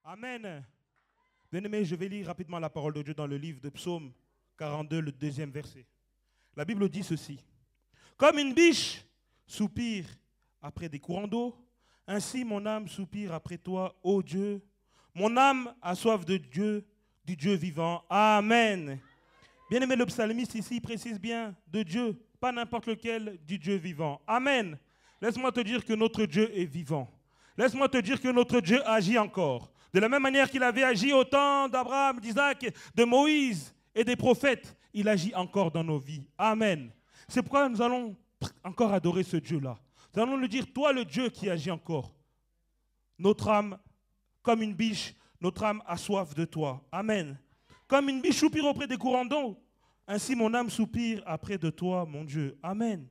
Amen. Bien-aimés, je vais lire rapidement la parole de Dieu dans le livre de Psaume 42, le 2e verset. La Bible dit ceci. Comme une biche soupire après des courants d'eau, ainsi mon âme soupire après toi, ô Dieu. Mon âme a soif de Dieu, du Dieu vivant. Amen. Bien-aimé, le psalmiste ici précise bien de Dieu, pas n'importe lequel, du Dieu vivant. Amen. Laisse-moi te dire que notre Dieu est vivant. Laisse-moi te dire que notre Dieu agit encore. De la même manière qu'il avait agi au temps d'Abraham, d'Isaac, de Moïse et des prophètes, il agit encore dans nos vies. Amen. C'est pourquoi nous allons encore adorer ce Dieu-là. Nous allons lui dire, toi le Dieu qui agit encore. Notre âme, comme une biche, notre âme a soif de toi. Amen. Comme une biche soupire auprès des courants d'eau, ainsi mon âme soupire après de toi, mon Dieu. Amen.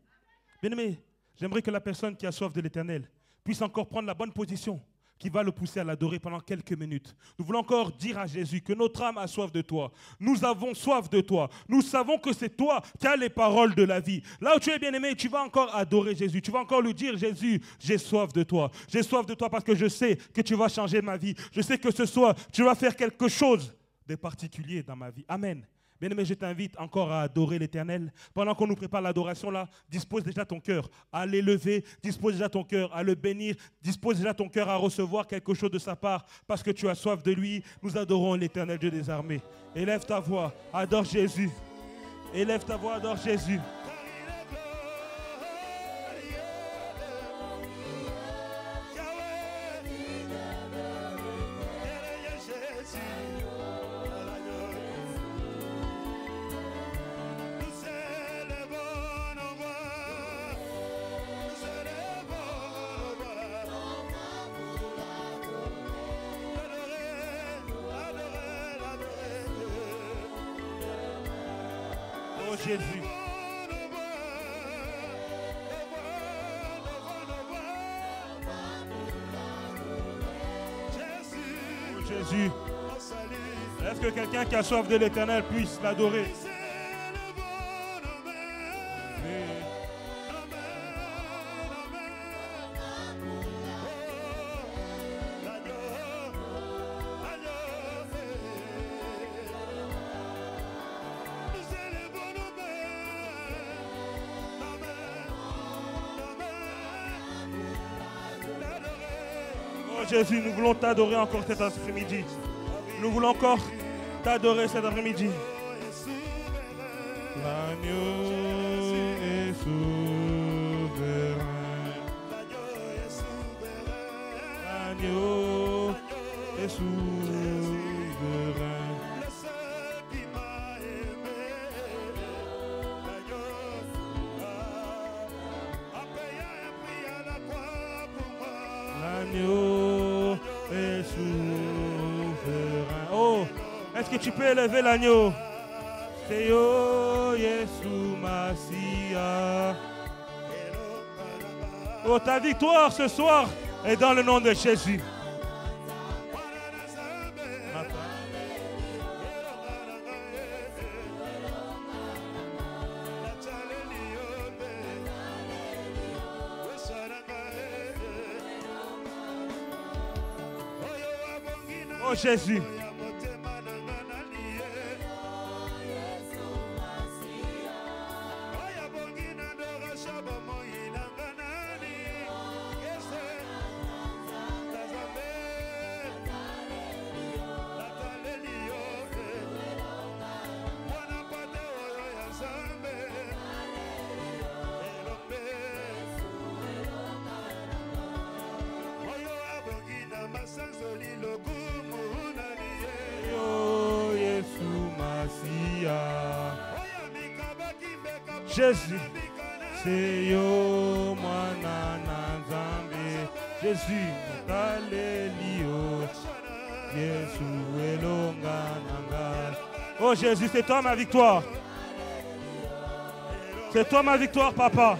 Bien-aimé, j'aimerais que la personne qui a soif de l'Éternel puisse encore prendre la bonne position qui va le pousser à l'adorer pendant quelques minutes. Nous voulons encore dire à Jésus que notre âme a soif de toi. Nous avons soif de toi. Nous savons que c'est toi qui as les paroles de la vie. Là où tu es bien-aimé, tu vas encore adorer Jésus. Tu vas encore lui dire, Jésus, j'ai soif de toi. J'ai soif de toi parce que je sais que tu vas changer ma vie. Je sais que ce soir, tu vas faire quelque chose de particulier dans ma vie. Amen. Bien-aimé, je t'invite encore à adorer l'Éternel. Pendant qu'on nous prépare l'adoration là, dispose déjà ton cœur à l'élever, dispose déjà ton cœur à le bénir, dispose déjà ton cœur à recevoir quelque chose de sa part parce que tu as soif de lui. Nous adorons l'Éternel Dieu des armées. Élève ta voix, adore Jésus. Élève ta voix, adore Jésus. Oh Jésus. Oh Jésus. Est-ce que quelqu'un qui a soif de l'Éternel puisse l'adorer? Jésus, nous voulons t'adorer encore cet après-midi. Nous voulons encore t'adorer cet après-midi. L'agneau est souverain. L'agneau est souverain. L'agneau est souverain. Oh, est-ce que tu peux élever l'agneau? C'est yo Yesu Massia. Oh, ta victoire ce soir est dans le nom de Jésus. Oh Jésus. Jésus, c'est yo mwana nzambe. Jésus, Alléluia. Jésus elonga nanga. Oh Jésus, c'est toi ma victoire. C'est toi ma victoire, papa.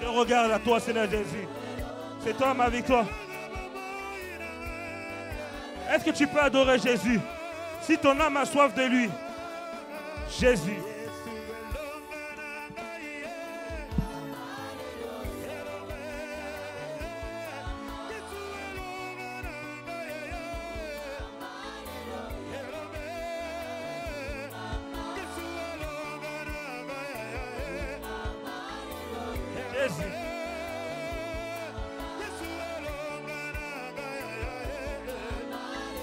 Je regarde à toi, Seigneur Jésus. C'est toi ma victoire. Est-ce que tu peux adorer Jésus? Si ton âme a soif de lui, Jésus. Jésus.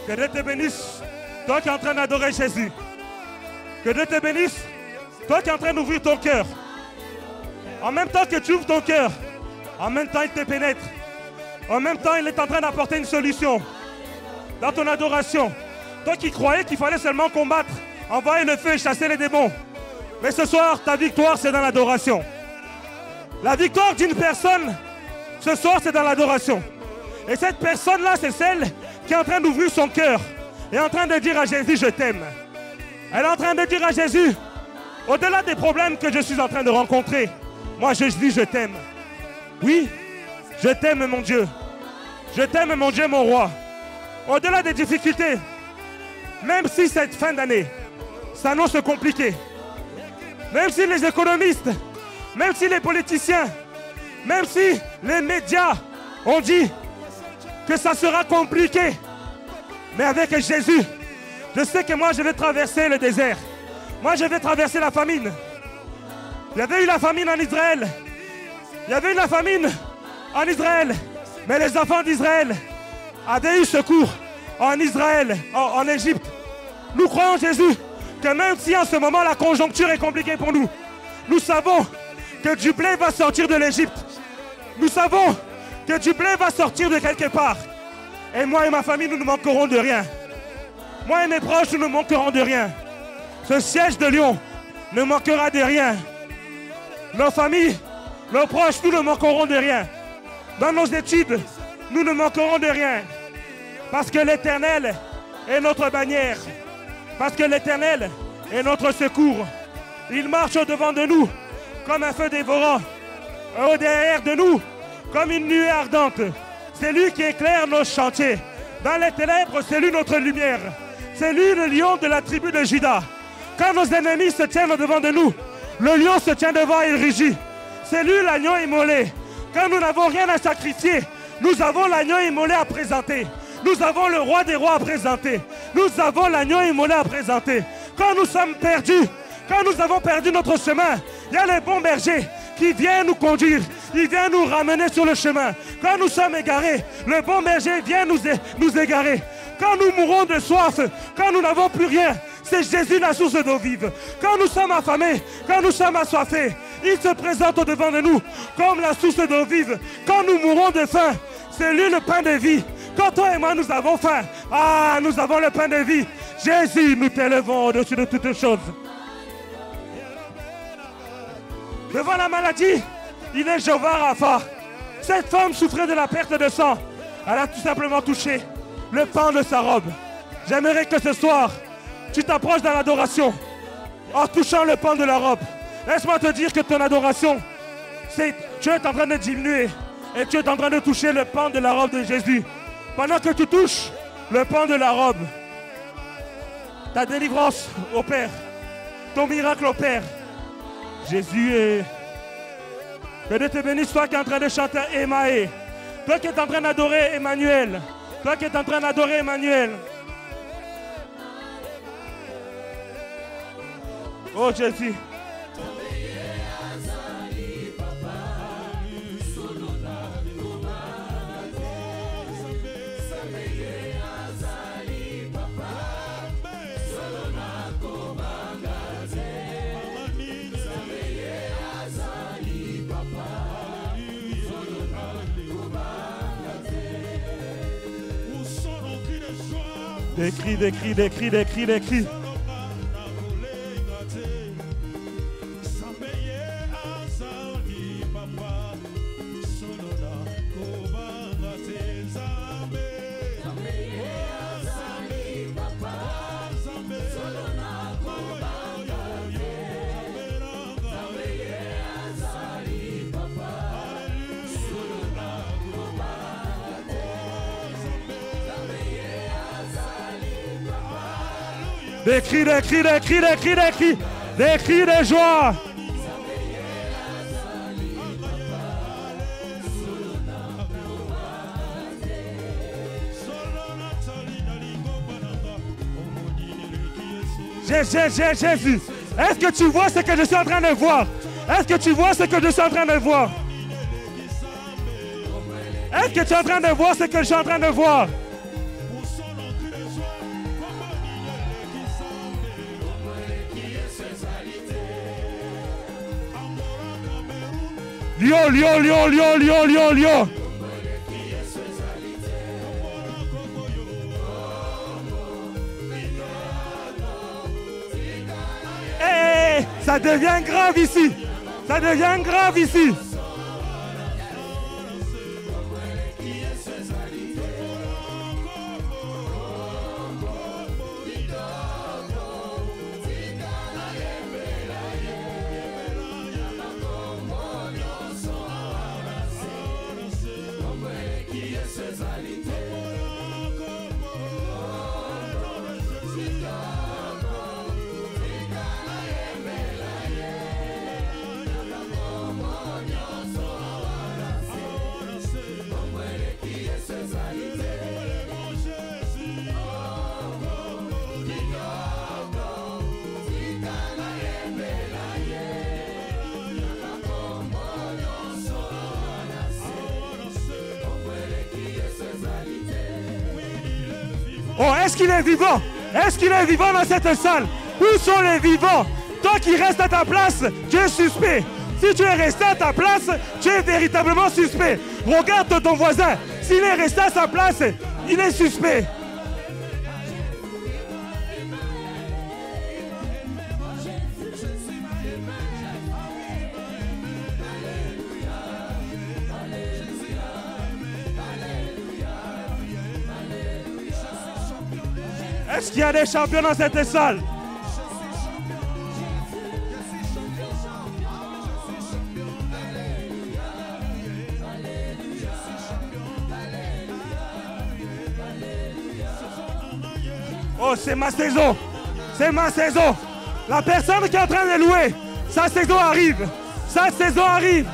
Que Dieu te bénisse, toi qui es en train d'adorer Jésus. Que Dieu te bénisse, toi qui es en train d'ouvrir ton cœur. En même temps que tu ouvres ton cœur, en même temps il te pénètre. En même temps il est en train d'apporter une solution dans ton adoration. Toi qui croyais qu'il fallait seulement combattre, envoyer le feu et chasser les démons. Mais ce soir, ta victoire c'est dans l'adoration. La victoire d'une personne, ce soir c'est dans l'adoration. Et cette personne-là, c'est celle qui est en train d'ouvrir son cœur et en train de dire à Jésus, je t'aime. Elle est en train de dire à Jésus, au-delà des problèmes que je suis en train de rencontrer, moi je dis, je t'aime. Oui, je t'aime mon Dieu. Je t'aime mon Dieu, mon roi. Au-delà des difficultés, même si cette fin d'année s'annonce compliquée, même si les économistes, même si les politiciens, même si les médias ont dit que ça sera compliqué. Mais avec Jésus, je sais que moi je vais traverser le désert. Moi je vais traverser la famine. Il y avait eu la famine en Israël. Il y avait eu la famine en Israël. Mais les enfants d'Israël avaient eu secours en Israël, en Égypte. Nous croyons Jésus que même si en ce moment la conjoncture est compliquée pour nous, nous savons que du blé va sortir de l'Égypte. Nous savons que du blé va sortir de quelque part. Et moi et ma famille, nous ne manquerons de rien. Moi et mes proches, nous ne manquerons de rien. Ce siège de Lyon ne manquera de rien. Nos familles, nos proches, nous ne manquerons de rien. Dans nos études, nous ne manquerons de rien. Parce que l'Éternel est notre bannière. Parce que l'Éternel est notre secours. Il marche au-devant de nous comme un feu dévorant. Au-derrière de nous comme une nuée ardente. C'est lui qui éclaire nos chantiers. Dans les ténèbres, c'est lui notre lumière. C'est lui le lion de la tribu de Juda. Quand nos ennemis se tiennent au-devant de nous, le lion se tient devant et il rugit. C'est lui l'agneau immolé. Quand nous n'avons rien à sacrifier, nous avons l'agneau immolé à présenter. Nous avons le roi des rois à présenter. Nous avons l'agneau immolé à présenter. Quand nous sommes perdus, quand nous avons perdu notre chemin, il y a les bons bergers qui vient nous conduire, il vient nous ramener sur le chemin. Quand nous sommes égarés, le bon berger vient nous égarer. Quand nous mourons de soif, quand nous n'avons plus rien, c'est Jésus la source d'eau vive. Quand nous sommes affamés, quand nous sommes assoiffés, il se présente au-devant de nous comme la source d'eau vive. Quand nous mourons de faim, c'est lui le pain de vie. Quand toi et moi nous avons faim, nous avons le pain de vie. Jésus, nous t'élevons au-dessus de toutes choses. Devant la maladie, il est Jéhovah Rapha. Cette femme souffrait de la perte de sang. Elle a tout simplement touché le pan de sa robe. J'aimerais que ce soir, tu t'approches dans l'adoration en touchant le pan de la robe. Laisse-moi te dire que ton adoration, tu es en train de diminuer et tu es en train de toucher le pan de la robe de Jésus. Pendant que tu touches le pan de la robe, ta délivrance opère, ton miracle opère. Jésus est... Que Dieu te bénisse, toi qui es en train de chanter Emmaé. Toi qui es en train d'adorer Emmanuel. Toi qui es en train d'adorer Emmanuel. Oh Jésus. Des cris, des cris, des cris, des cris, des cris. Des cris, des cris, des cris, des cris, des cris. Des cris de joie. Jésus, est-ce que tu vois ce que je suis en train de voir? Est-ce que tu vois ce que je suis en train de voir? Est-ce que tu es en train de voir ce que je suis en train de voir? Lyon, Lyon, Lyon, Lyon, Lyon, Lyon, Lyon. Hey, ça devient grave ici. Ça devient grave ici. Oh, est-ce qu'il est vivant? Est-ce qu'il est vivant dans cette salle? Où sont les vivants? Toi qui restes à ta place, tu es suspect. Si tu es resté à ta place, tu es véritablement suspect. Regarde ton voisin. S'il est resté à sa place, il est suspect. Est-ce qu'il y a des champions dans cette salle? Oh, c'est ma saison. C'est ma saison. La personne qui est en train de louer, sa saison arrive. Sa saison arrive.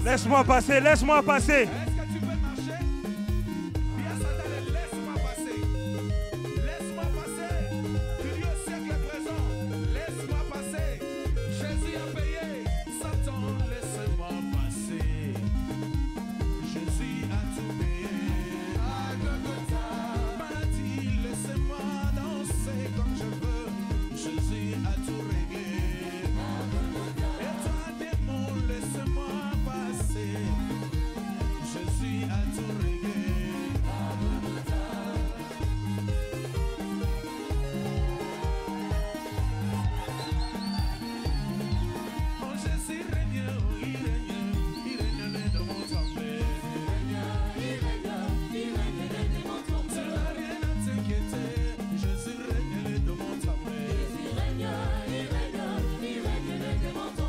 Laisse-moi passer, laisse-moi passer. Est-ce que tu peux marcher? Dis à Satan, laisse-moi passer. Laisse-moi passer. Tu dis au siècle présent, laisse-moi passer. Jésus a payé. Satan, laisse-moi passer. Jésus a tout payé. Maladie, laisse-moi danser comme je veux. Jésus a tout réglé. Et toi, démon, laisse-moi passer. Jésus a tout réglé. Mon Jésus règne, il règne de mon trembler. Tu n'as rien à t'inquiéter, Jésus règne de mon trembler.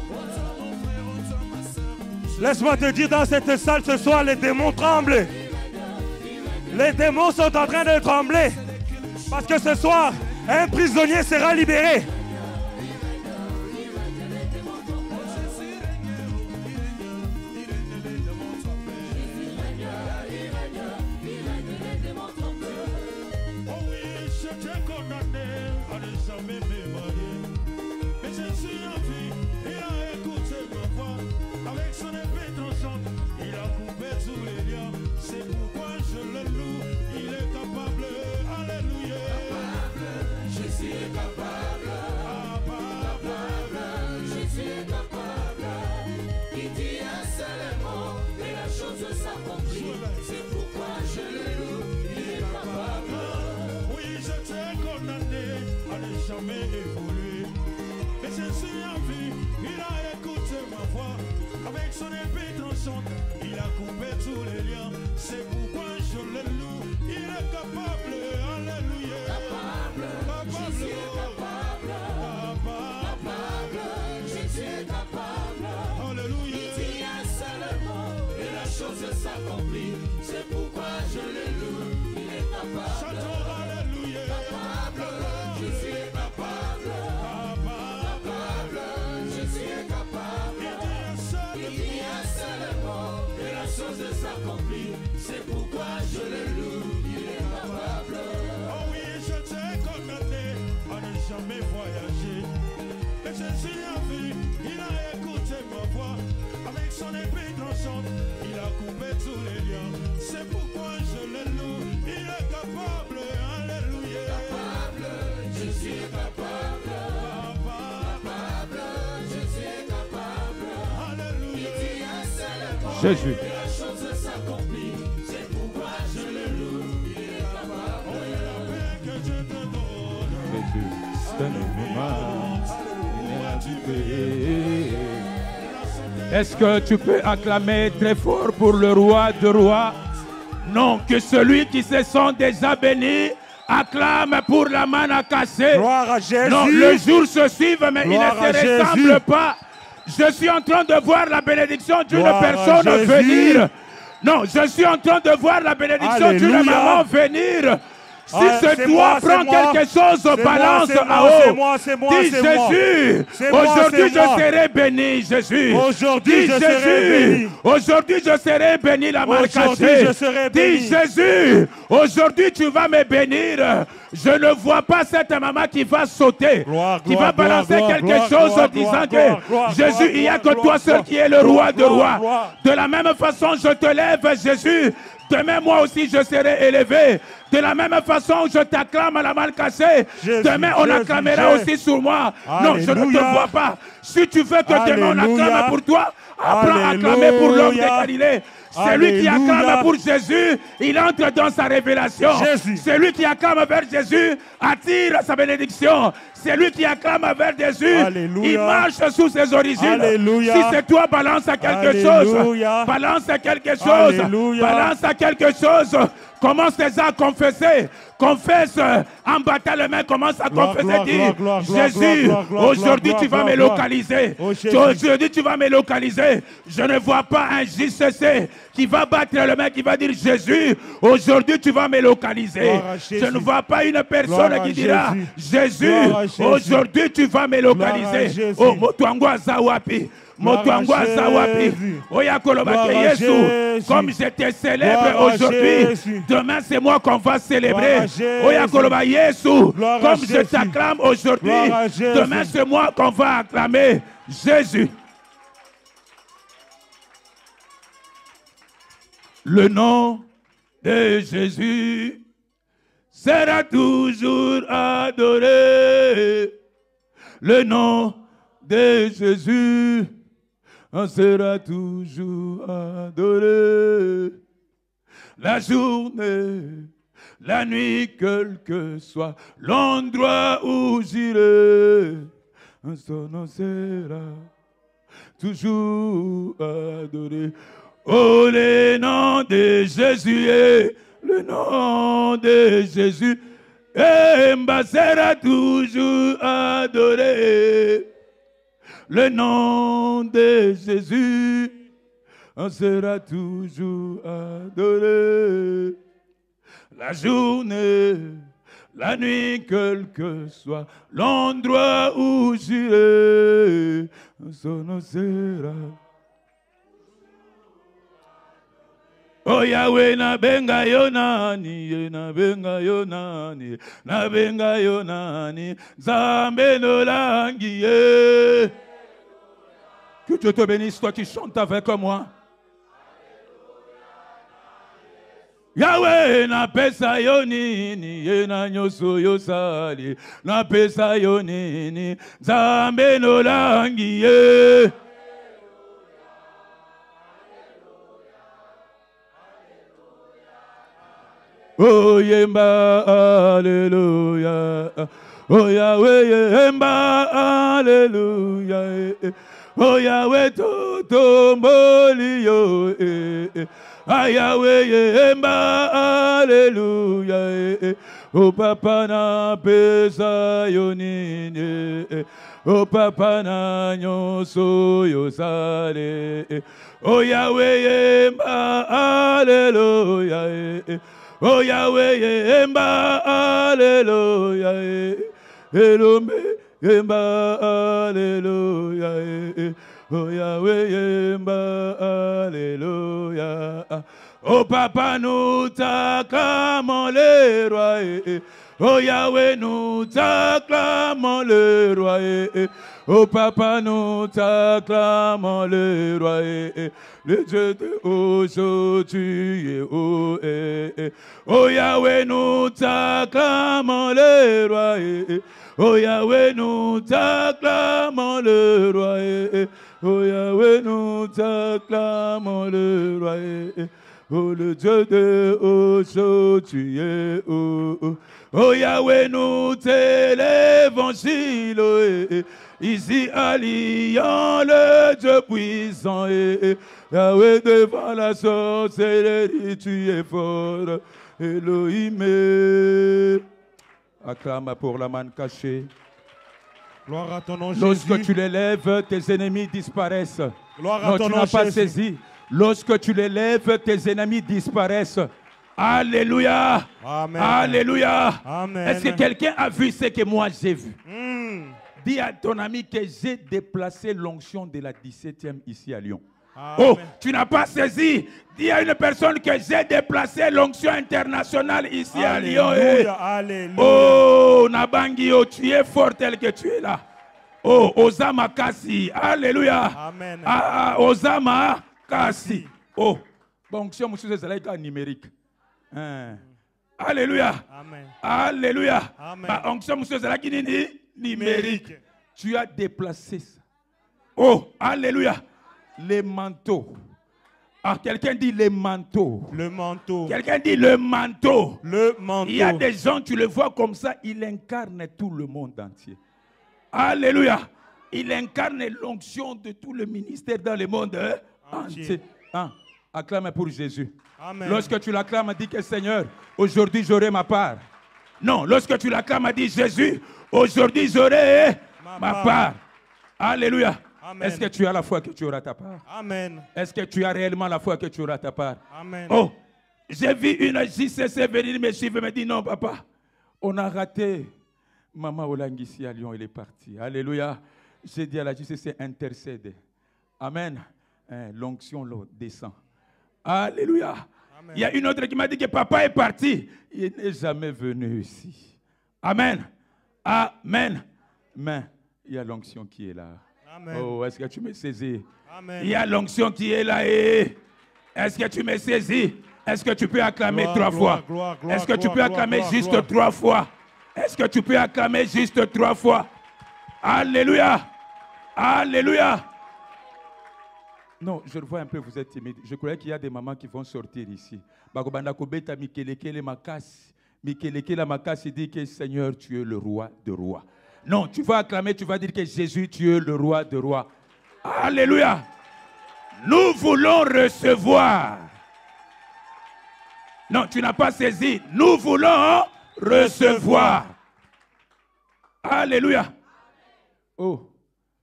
Autant mon frère, autant ma soeur. Laisse-moi te dire, dans cette salle ce soir, les démons tremblent. Les démons sont en train de trembler. Parce que ce soir, un prisonnier sera libéré. c'est pourquoi je le loue. Il est capable. Chantons Alléluia. Capable, Jésus est capable. Capable, Jésus est capable. Il dit un seul mot et la chose s'accomplit. C'est pourquoi je le loue. Il est capable. Oh oui, je t'ai condamné à ne jamais voyager. Mais Jésus a vu, il a écouté ma voix. Avec son épée tranchante, il a coupé tous les liens. C'est pourquoi je le loue. Il est capable, alléluia. Capable, Jésus est capable. Capable, Jésus est capable. Alléluia. Il dit un seul mot Jésus. et la chose s'accomplit. C'est pourquoi je le loue. Il est capable. Oh, et la paix que je te donne. Jésus, c'est le moment. Il a du paix. Est-ce que tu peux acclamer très fort pour le roi de rois? Non, que celui qui se sent déjà béni acclame pour la manne cassée. Gloire à Jésus. Non, le jour se suit, mais Gloire il ne à se ressemble Jésus. pas. Je suis en train de voir la bénédiction d'une Gloire à personne Jésus. venir. Non, je suis en train de voir la bénédiction d'une Alléluia. maman venir. Si Ah, c'est c'est toi, moi, c'est prends moi. quelque chose, C'est balance moi, c'est à moi, haut. c'est moi, c'est moi, Dis c'est moi. Jésus, C'est moi, aujourd'hui c'est moi. je serai béni, Jésus. Aujourd'hui, Dis je serai Jésus, béni. aujourd'hui je serai béni, la main Aujourd'hui, cachée. je serai béni. Dis Jésus, aujourd'hui tu vas me bénir. Je ne vois pas cette maman qui va sauter, Gloire, qui gloire, va balancer gloire, quelque gloire, chose gloire, en disant gloire, que gloire, Jésus, gloire, il n'y a que gloire, toi seul gloire, qui est le gloire, roi de gloire, rois. gloire. De la même façon, je te lève, Jésus. Demain, moi aussi, je serai élevé. De la même façon, je t'acclame à la main cassée. Jésus, Demain, on Jésus, acclamera Jésus. aussi sur moi. Non, je ne te Alléluia. vois pas. Si tu veux que demain, on Alléluia. acclame pour toi, apprends à acclamer pour l'homme de Alléluia. Galilée. Celui qui Alléluia. acclame pour Jésus, il entre dans sa révélation. Jésus. Celui qui acclame vers Jésus attire sa bénédiction. Celui qui acclame vers Jésus, Alléluia. il marche sous ses origines. Alléluia. Si c'est toi, balance à quelque chose. Alléluia. Balance à quelque chose. Alléluia. Balance à quelque chose. Commence déjà à confesser. Confesse en battant les mains. Commence à Gloire, confesser. gloire, Dis, gloire, gloire, gloire, Jésus, gloire, gloire, aujourd'hui gloire, tu vas gloire, me gloire. localiser. Oh, Jésus. Aujourd'hui tu vas me localiser. Je ne vois pas un JCC qui va battre le main, qui va dire Jésus, aujourd'hui tu vas me localiser. Gloire à Je Jésus. ne vois pas une personne Gloire à qui dira Jésus. Jésus, Gloire à Jésus. aujourd'hui tu vas me Gloire à localiser. Jésus. Oh, Motwangwa Zawapi. Motwangwa Gloire à Zawapi. Jésus. Oya Kolobake Gloire à Yesu. Jésus. Comme je te célèbre Gloire à aujourd'hui, Jésus. demain c'est moi qu'on va célébrer. Gloire à Jésus. Oya Koloba Yesu. Gloire à Comme je Jésus. t'acclame aujourd'hui, Gloire à Jésus. demain c'est moi qu'on va acclamer Jésus. Le nom de Jésus sera toujours adoré. Le nom de Jésus sera toujours adoré. La journée, la nuit, quel que soit l'endroit où j'irai, son nom sera toujours adoré. Oh, le nom de Jésus, le nom de Jésus, sera toujours adoré. Le nom de Jésus sera toujours adoré. La journée, la nuit, quel que soit l'endroit où j'irai, son nom sera. Oh Yahweh, na benga yonani, na benga yonani, na benga yonani, Zambe no langi. Que Dieu te bénisse, toi qui chantes avec moi. Yahweh, na pesa yonini, na nyoso yosali, na pesa yonini, Zambe no langi. Oh Yemba, Alléluia. Oh Yahweh, Yemba, Alléluia. Oh Yahweh, Totombolio. Ah Yahweh, Yemba, Alléluia. Oh Papa na pesa yonine. Oh Papa na nyonso yosale. Oh Yahweh, Yemba, Alléluia. Oh Yahweh, Yemba, Alléluia. Elombe, Yemba, Alléluia. Oh Yahweh, Yemba, Alléluia. Oh Papa, nous t'acclamons le roi. Oh Yahweh, nous t'acclamons le roi. Oh Papa, nous t'acclamons le roi. Le Dieu de aujourd'hui. Oh Yahweh, nous t'acclamons le roi. Oh Yahweh, nous t'acclamons le roi. Oh Yahweh, nous t'acclamons le roi. Oh le Dieu de aujourd'hui. Oh Yahweh, nous t'élèvons, ici alliant le Dieu puissant. Yahweh, devant la sorcellerie, tu es fort. Elohim. Acclame pour la manne cachée. Gloire à ton nom, Lorsque Jésus. tu l'élèves, tes ennemis disparaissent. Gloire à Non, ton tu nom, n'as pas Jésus. saisi. Lorsque tu l'élèves, tes ennemis disparaissent. Alléluia. Amen. Alléluia. Amen. Est-ce que quelqu'un a vu ce que moi j'ai vu? Mm. Dis à ton ami que j'ai déplacé l'onction de la 17e ici à Lyon. Amen. Oh, tu n'as pas saisi. Dis à une personne que j'ai déplacé l'onction internationale ici à Lyon. Alléluia. Alléluia. Oh, Nabangio, tu es fort tel que tu es là. Oh, Osama Kassi. Alléluia. Amen. Ah, Osama Kassi. Oh, bon, onction, monsieur, c'est là numérique. Hein. Alléluia. Amen. Alléluia. Amen. Bah, onction, monsieur, c'est là qui numérique. Numérique. Tu as déplacé ça. Oh, alléluia. Les manteaux. Ah, quelqu'un dit les manteaux. Le manteau. Quelqu'un dit le manteau. Le manteau. Il y a des gens, tu le vois comme ça, il incarne tout le monde entier. Alléluia. Il incarne l'onction de tout le ministère dans le monde entier. Ah, acclame pour Jésus. Amen. Lorsque tu l'acclames, dis que Seigneur, aujourd'hui j'aurai ma part. Non, lorsque tu l'acclames, dis Jésus, aujourd'hui j'aurai ma part. Alléluia. Amen. Est-ce que tu as la foi que tu auras ta part? Amen. Est-ce que tu as réellement la foi que tu auras ta part? Amen. Oh, j'ai vu une JCC venir me suivre et me dire non, papa, on a raté. Maman Olangisi à Lyon, elle est partie. Alléluia. J'ai dit à la JCC, intercède. Amen. L'onction descend. Alléluia. Amen. Il y a une autre qui m'a dit que papa est parti. Il n'est jamais venu ici. Amen. Amen. Mais il y a l'onction qui est là. Amen. Oh, est-ce que tu me saisis? Amen. Il y a l'onction qui est là. Est-ce que tu me saisis? Est-ce que tu peux acclamer Gloire, 3 gloire, fois? gloire, gloire, Est-ce que tu gloire, peux gloire, acclamer gloire, juste gloire. 3 fois? Est-ce que tu peux acclamer juste 3 fois? Alléluia. Alléluia. Non, je le vois un peu, vous êtes timide. Je croyais qu'il y a des mamans qui vont sortir ici. Bakobanda kobeta mikelekele makasi. Mikelekele makasi dit que Seigneur, tu es le roi de rois. Non, tu vas acclamer, tu vas dire que Jésus, tu es le roi de rois. Alléluia. Nous voulons recevoir. Non, tu n'as pas saisi. Nous voulons recevoir. Alléluia. Oh,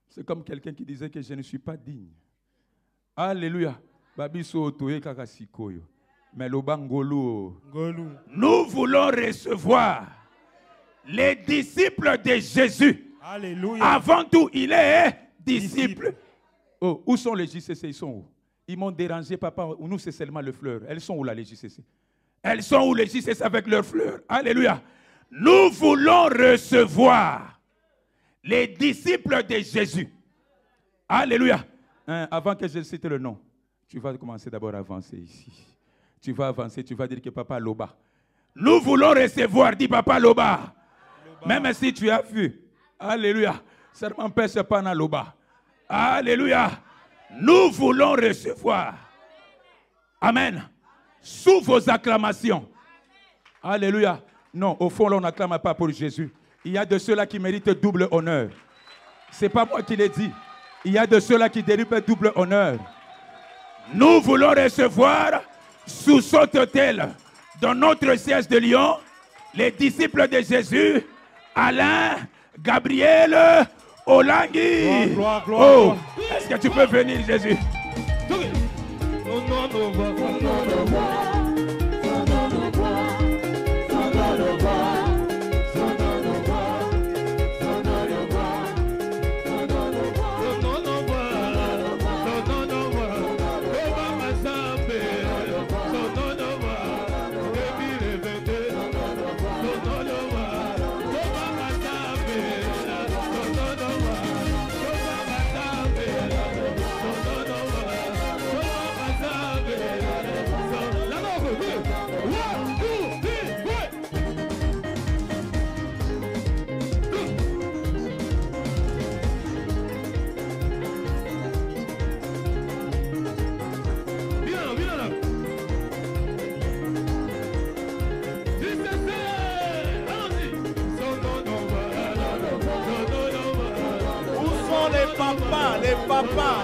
c'est comme quelqu'un qui disait que je ne suis pas digne. Alléluia. Babiso toye kakasikoyo. Mais le bangolo. Golou. Nous voulons recevoir les disciples de Jésus. Alléluia. Avant tout, il est disciple. Oh, où sont les JCC? Ils sont où? Ils m'ont dérangé, papa. Nous, c'est seulement le fleur. Elles sont où là, les JCC? Elles sont où les JCC avec leurs fleurs? Alléluia. Nous voulons recevoir les disciples de Jésus. Alléluia. Avant que je cite le nom, tu vas commencer d'abord à avancer ici. Tu vas avancer, tu vas dire que papa Loba. Nous voulons recevoir, dit papa Loba. Même si tu as vu. Alléluia. Ça ne m'empêche pas dans Loba. Alléluia. Nous voulons recevoir. Amen. Sous vos acclamations. Alléluia. Non, au fond, là, on n'acclame pas pour Jésus. Il y a de ceux-là qui méritent double honneur. Ce n'est pas moi qui l'ai dit. Il y a de ceux-là qui dérivent double honneur. Nous voulons recevoir sous son autel, dans notre siège de Lyon, les disciples de Jésus, Alain, Gabriel, Olangui. Gloire, gloire, Oh, gloire. est-ce que tu peux venir, Jésus?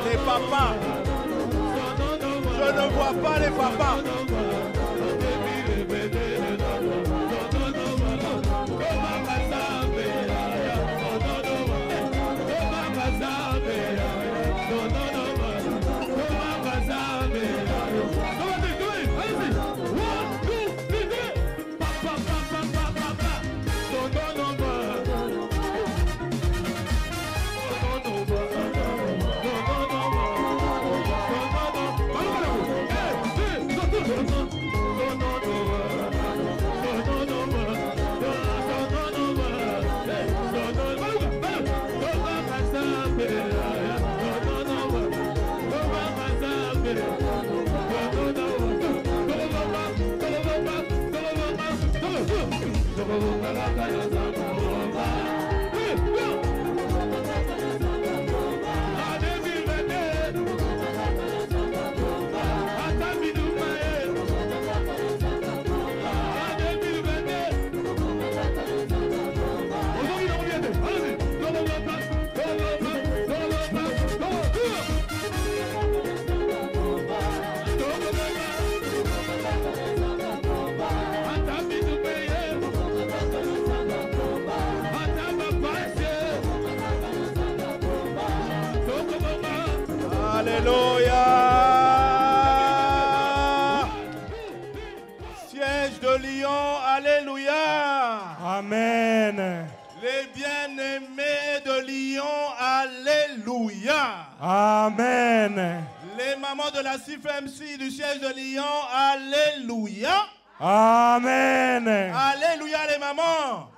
Les papas. Je ne vois pas les papas. Alléluia. Siège de Lyon, alléluia. Amen. Les bien-aimés de Lyon, alléluia. Amen. Les mamans de la CIFMC du siège de Lyon, alléluia. Amen. Alléluia les mamans.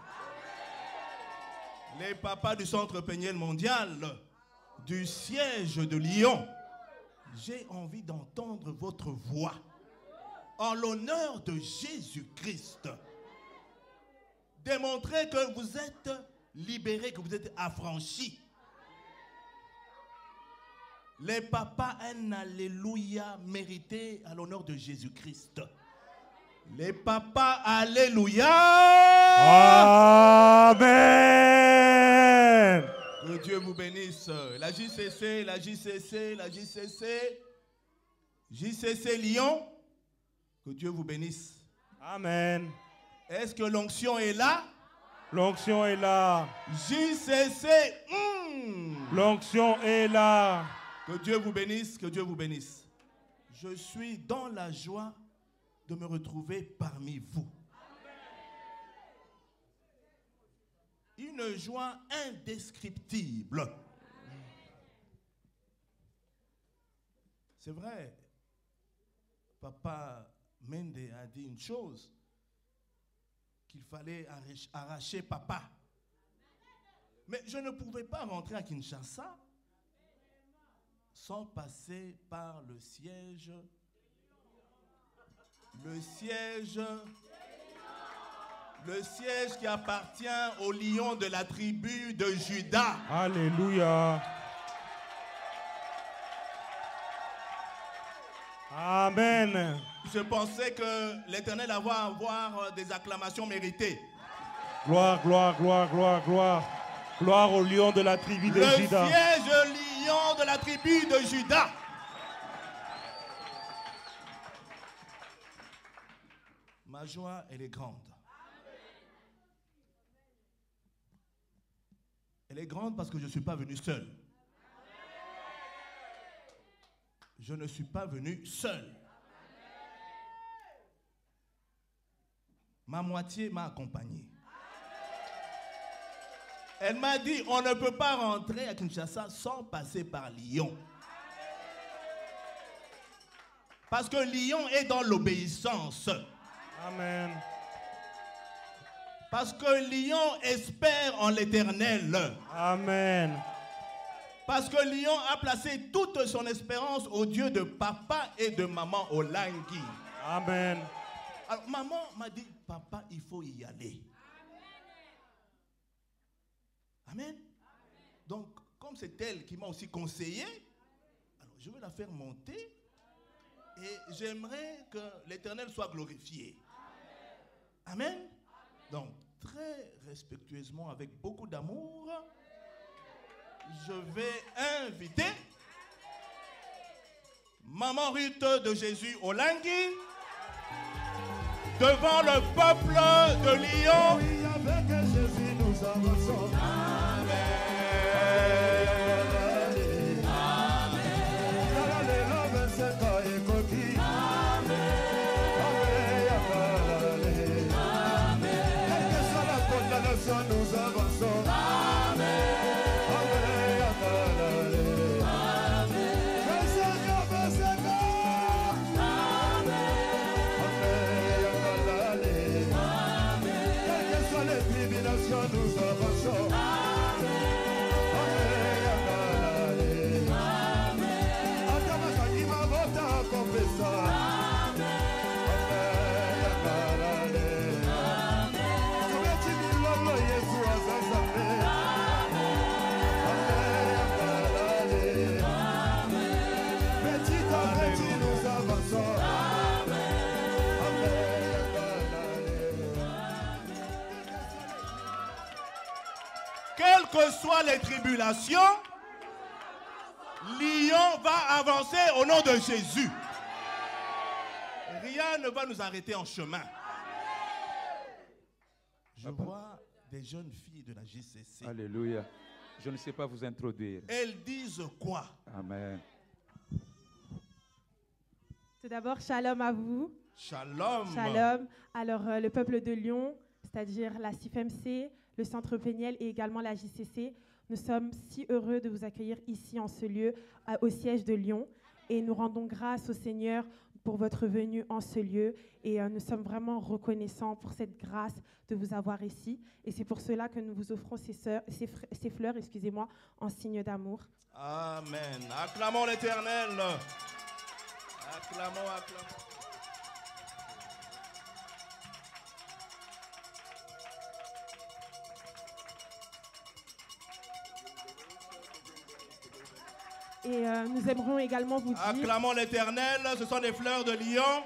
Les papas du Centre Péniel Mondial du siège de Lyon. J'ai envie d'entendre votre voix en l'honneur de Jésus-Christ. Démontrez que vous êtes libérés, que vous êtes affranchis. Les papas, un alléluia mérité à l'honneur de Jésus-Christ. Les papas, alléluia. Amen. Que Dieu vous bénisse. La JCC, la JCC, la JCC, JCC Lyon. Que Dieu vous bénisse. Amen. Est-ce que l'onction est là? L'onction est là. JCC. L'onction est là. Que Dieu vous bénisse, que Dieu vous bénisse. Je suis dans la joie de me retrouver parmi vous. Une joie indescriptible. C'est vrai, Papa Mende a dit une chose, qu'il fallait arracher papa. Mais je ne pouvais pas rentrer à Kinshasa sans passer par le siège qui appartient au lion de la tribu de Juda. Alléluia. Amen. Je pensais que l'Éternel allait avoir des acclamations méritées. Gloire, gloire, gloire, gloire, gloire. Gloire au lion de la tribu de Le Juda. siège lion de la tribu de Juda. Ma joie, elle est grande. Elle est grande parce que je ne suis pas venu seul. Je ne suis pas venu seul. Ma moitié m'a accompagné. Elle m'a dit, on ne peut pas rentrer à Kinshasa sans passer par Lyon. Parce que Lyon est dans l'obéissance. Amen. Parce que Lyon espère en l'Éternel. Amen. Parce que Lyon a placé toute son espérance au Dieu de papa et de maman Olangui. Amen. Alors, maman m'a dit, papa, il faut y aller. Amen. Donc, comme c'est elle qui m'a aussi conseillé, alors je vais la faire monter et j'aimerais que l'Éternel soit glorifié. Amen. Donc, très respectueusement, avec beaucoup d'amour, je vais inviter Maman Ruth de Jésus Olangui devant le peuple de Lyon. Oui, avec Jésus, nous avançons. Nous avançons. Nous avançons. Quelles que soient les tribulations, Lyon va avancer au nom de Jésus. Rien ne va nous arrêter en chemin. Je vois des jeunes filles de la JCC. Alléluia. Je ne sais pas vous introduire. Elles disent quoi? Amen. Tout d'abord, shalom à vous. Shalom. Shalom. Alors, le peuple de Lyon, c'est-à-dire la CIFMC, le Centre Péniel et également la JCC, nous sommes si heureux de vous accueillir ici en ce lieu, au siège de Lyon. Et nous rendons grâce au Seigneur pour votre venue en ce lieu. Et nous sommes vraiment reconnaissants pour cette grâce de vous avoir ici. Et c'est pour cela que nous vous offrons ces fleurs, en signe d'amour. Amen. Acclamons l'Éternel. Acclamons, acclamons. Et nous aimerons également vous dire... Acclamons l'Éternel, ce sont des fleurs de Lyon.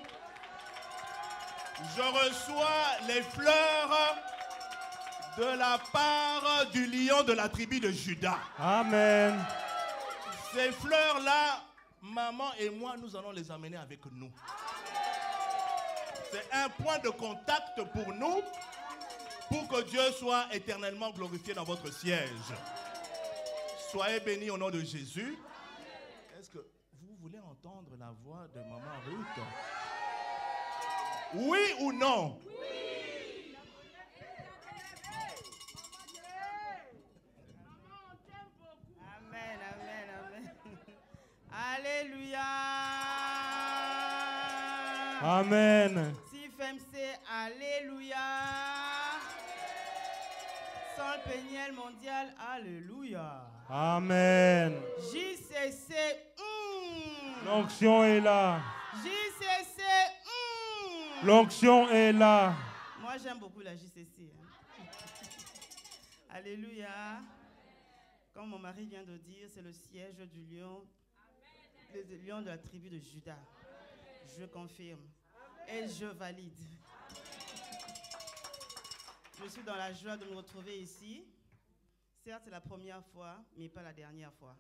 Je reçois les fleurs de la part du lion de la tribu de Juda. Amen. Ces fleurs-là, maman et moi, nous allons les amener avec nous. C'est un point de contact pour nous, pour que Dieu soit éternellement glorifié dans votre siège. Soyez bénis au nom de Jésus. Est-ce que vous voulez entendre la voix de maman Ruth? Oui ou non? Oui. Amen, amen, amen. Alléluia. Amen. CIFMC, alléluia. Centre Péniel mondial, alléluia. Amen. JCC, L'onction est là. JCC, L'onction est là. Moi, j'aime beaucoup la JCC. Alléluia. Comme mon mari vient de dire, c'est le siège du lion, le lion de la tribu de Juda. Je confirme. Et je valide. Je suis dans la joie de me retrouver ici. Certes, c'est la première fois, mais pas la dernière fois.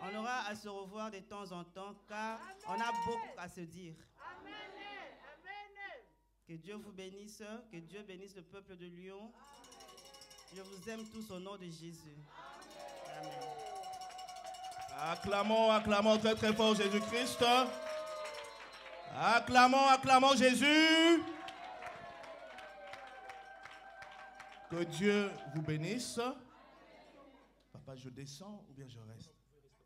On aura à se revoir de temps en temps, car on a beaucoup à se dire. Que Dieu vous bénisse, que Dieu bénisse le peuple de Lyon. Je vous aime tous au nom de Jésus. Amen. Acclamons, acclamons très très fort Jésus-Christ. Acclamons, acclamons Jésus. Que Dieu vous bénisse. Papa, je descends ou bien je reste?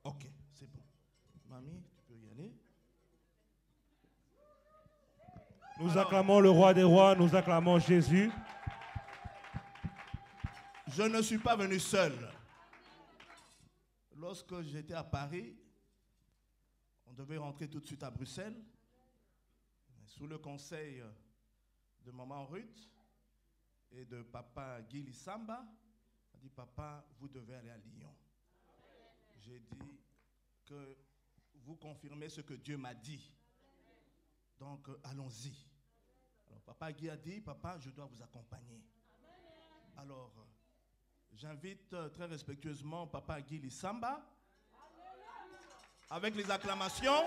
Ok, c'est bon. Mamie, tu peux y aller. Nous acclamons le roi des rois, nous acclamons Jésus. Je ne suis pas venu seul. Lorsque j'étais à Paris, on devait rentrer tout de suite à Bruxelles. Sous le conseil de maman Ruth et de papa Guy Lissamba, a dit, papa, vous devez aller à Lyon. J'ai dit que vous confirmez ce que Dieu m'a dit. Donc, allons-y. Alors, papa Guy a dit, papa, je dois vous accompagner. Alors, j'invite très respectueusement papa Guy Lissamba, avec les acclamations.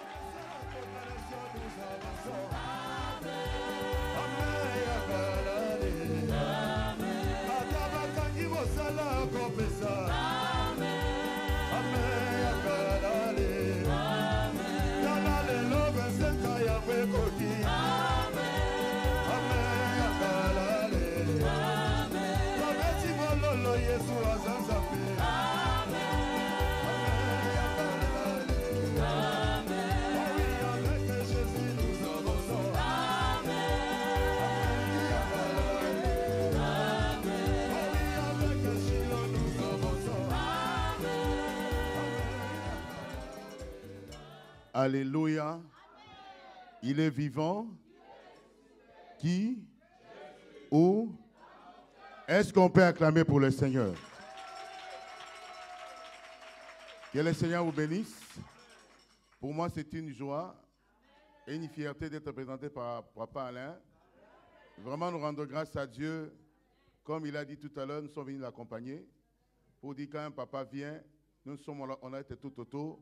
Alléluia. Il est vivant. Qui? Où? Est-ce qu'on peut acclamer pour le Seigneur? Que le Seigneur vous bénisse. Pour moi, c'est une joie et une fierté d'être présenté par Papa Alain. Vraiment, nous rendons grâce à Dieu. Comme il a dit tout à l'heure, nous sommes venus l'accompagner pour dire quand un papa vient, nous sommes là, on a été tout autour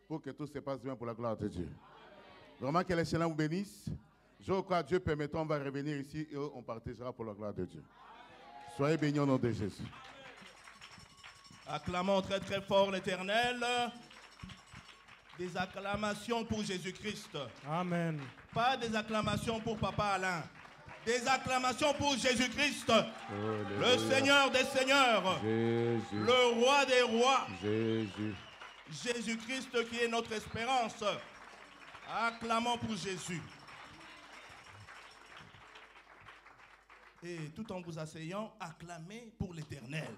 pour que tout se passe bien pour la gloire de Dieu. Vraiment, que le Seigneur vous bénisse. Je crois que Dieu permettant, on va revenir ici et on partagera pour la gloire de Dieu. Soyez bénis au nom de Jésus. Acclamons très très fort l'Éternel. Des acclamations pour Jésus-Christ. Amen. Pas des acclamations pour Papa Alain. Des acclamations pour Jésus-Christ. Le Seigneur des Seigneurs. Jésus. Le Roi des Rois. Jésus. Jésus-Christ qui est notre espérance. Acclamons pour Jésus. Et tout en vous asseyant, acclamez pour l'Éternel.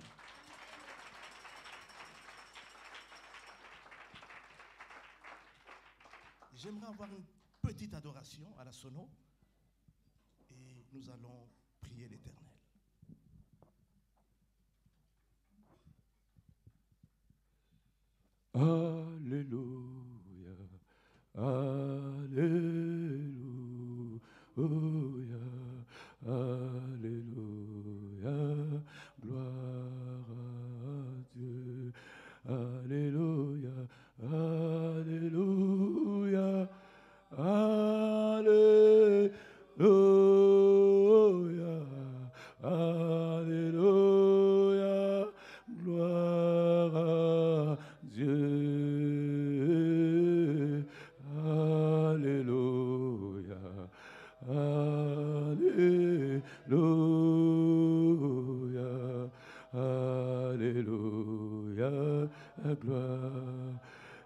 J'aimerais avoir une petite adoration à la sono et nous allons prier l'Éternel. Alléluia, Alléluia, Alléluia, gloire à Dieu. Alléluia, Alléluia, Alléluia, Alléluia, gloire à Dieu. Alléluia, Alléluia, Alléluia, gloire.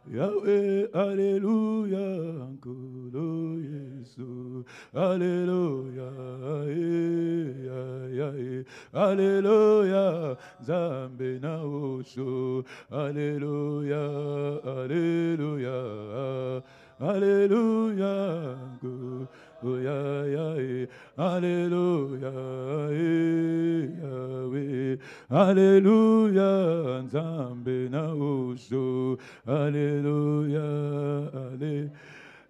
Yahweh, Alléluia, Nkolo Yesu, Alléluia, Alléluia, Zambe na Osho, Alléluia, Alléluia, Alléluia, Yahweh, Alléluia, Yahweh, Alléluia, Zambe na Osho, Alléluia,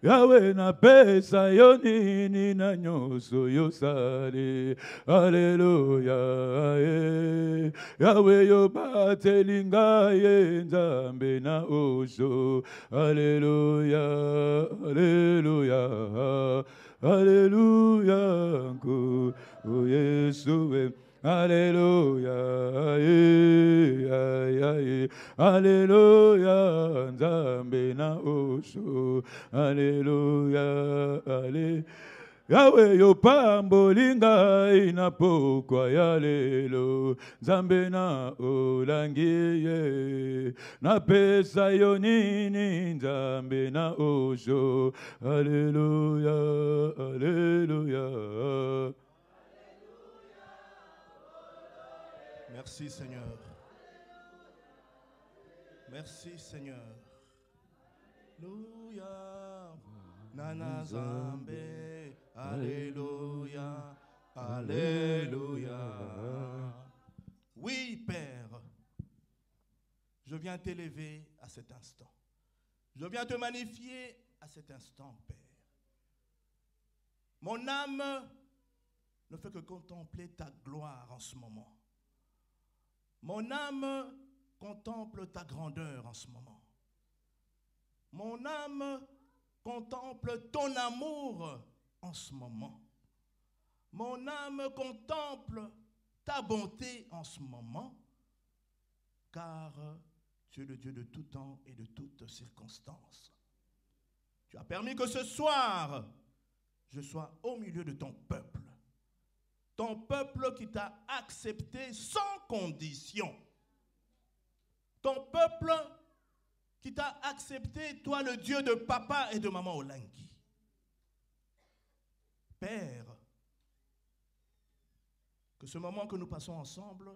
Yahweh na pesa yo nini na nyonso yo sali. Hallelujah. Yahweh yo bateli ngai nzambe na osho. Hallelujah. Hallelujah. Hallelujah. Oh Yesu. Alléluia, Alléluia, Nzambe na osho, Alléluia, Alléluia. Yahweh yo pamboli ngai na pokwa ya lelo, Nzambe na olangi ye, na pesa yo nini Nzambe na osho, Alléluia, Alléluia. Merci Seigneur. Merci Seigneur. Alléluia. Nana Zambe. Alléluia. Alléluia. Oui, Père. Je viens t'élever à cet instant. Je viens te magnifier à cet instant, Père. Mon âme ne fait que contempler ta gloire en ce moment. Mon âme contemple ta grandeur en ce moment. Mon âme contemple ton amour en ce moment. Mon âme contemple ta bonté en ce moment, car tu es le Dieu de tout temps et de toutes circonstances. Tu as permis que ce soir, je sois au milieu de ton peuple. Ton peuple qui t'a accepté sans condition. Ton peuple qui t'a accepté, toi le Dieu de papa et de maman Olangi. Père, que ce moment que nous passons ensemble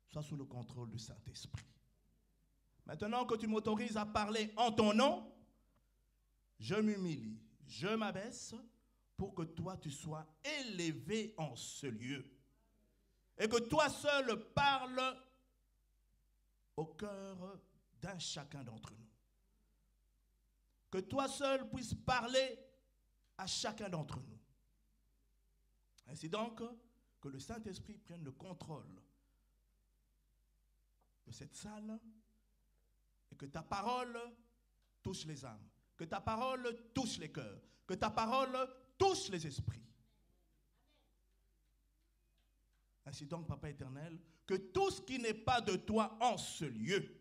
soit sous le contrôle du Saint-Esprit. Maintenant que tu m'autorises à parler en ton nom, je m'humilie, je m'abaisse, pour que toi tu sois élevé en ce lieu et que toi seul parles au cœur d'un chacun d'entre nous. Que toi seul puisses parler à chacun d'entre nous. Ainsi donc, que le Saint-Esprit prenne le contrôle de cette salle et que ta parole touche les âmes, que ta parole touche les cœurs, que ta parole touche les esprits. Ainsi donc, Papa éternel, que tout ce qui n'est pas de toi en ce lieu,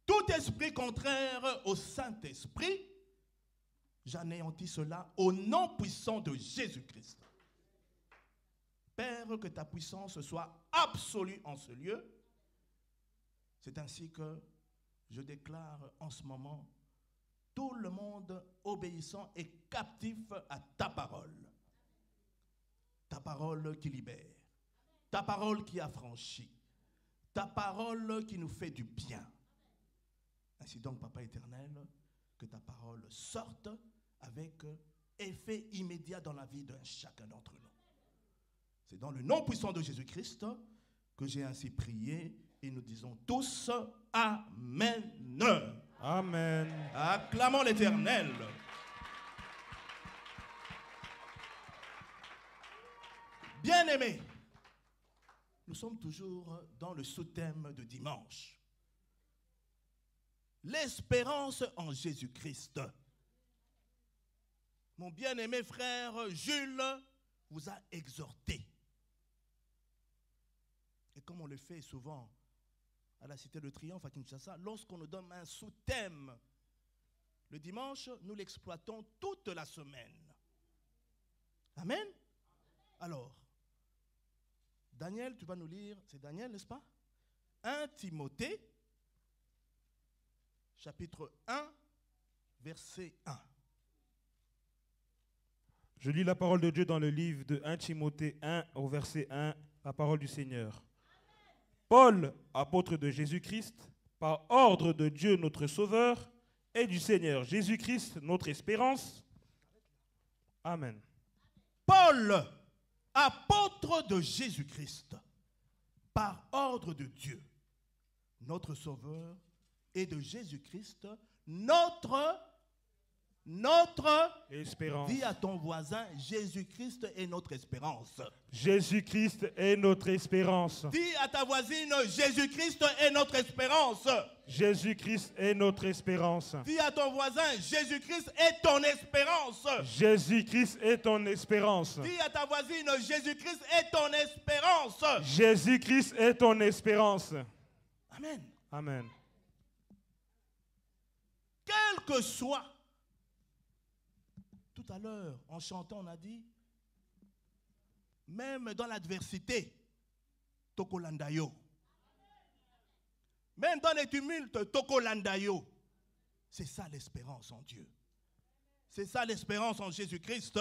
tout esprit contraire au Saint-Esprit, j'anéantis cela au nom puissant de Jésus-Christ. Père, que ta puissance soit absolue en ce lieu. C'est ainsi que je déclare en ce moment tout le monde obéissant et captif à ta parole. Ta parole qui libère. Ta parole qui affranchit. Ta parole qui nous fait du bien. Ainsi donc, Papa éternel, que ta parole sorte avec effet immédiat dans la vie d'un chacun d'entre nous. C'est dans le nom puissant de Jésus-Christ que j'ai ainsi prié et nous disons tous Amen. Amen. Acclamons l'Éternel. Bien-aimés, nous sommes toujours dans le sous-thème de dimanche. L'espérance en Jésus-Christ. Mon bien-aimé frère Jules vous a exhorté. Et comme on le fait souvent à la Cité de Triomphe à Kinshasa, lorsqu'on nous donne un sous-thème, le dimanche, nous l'exploitons toute la semaine. Amen. Alors, Daniel, tu vas nous lire, c'est Daniel, n'est-ce pas? 1 Timothée, chapitre 1, verset 1. Je lis la parole de Dieu dans le livre de 1 Timothée 1 au verset 1, la parole du Seigneur. Paul, apôtre de Jésus-Christ, par ordre de Dieu notre Sauveur et du Seigneur Jésus-Christ, notre espérance. Amen. Paul, apôtre de Jésus-Christ, par ordre de Dieu, notre Sauveur, et de Jésus-Christ, notre notre... espérance. Dis à ton voisin, Jésus-Christ est notre espérance. Jésus-Christ est notre espérance. Dis à ta voisine, Jésus-Christ est notre espérance. Jésus-Christ est notre espérance. Dis à ton voisin, Jésus-Christ est ton espérance. Jésus-Christ est ton espérance. Dis à ta voisine, Jésus-Christ est ton espérance. Jésus-Christ est ton espérance. Amen. Amen. Quel que soit, tout à l'heure, en chantant, on a dit, même dans l'adversité, Tokolandayo. Même dans les tumultes, Tokolandayo. C'est ça l'espérance en Dieu. C'est ça l'espérance en Jésus-Christ.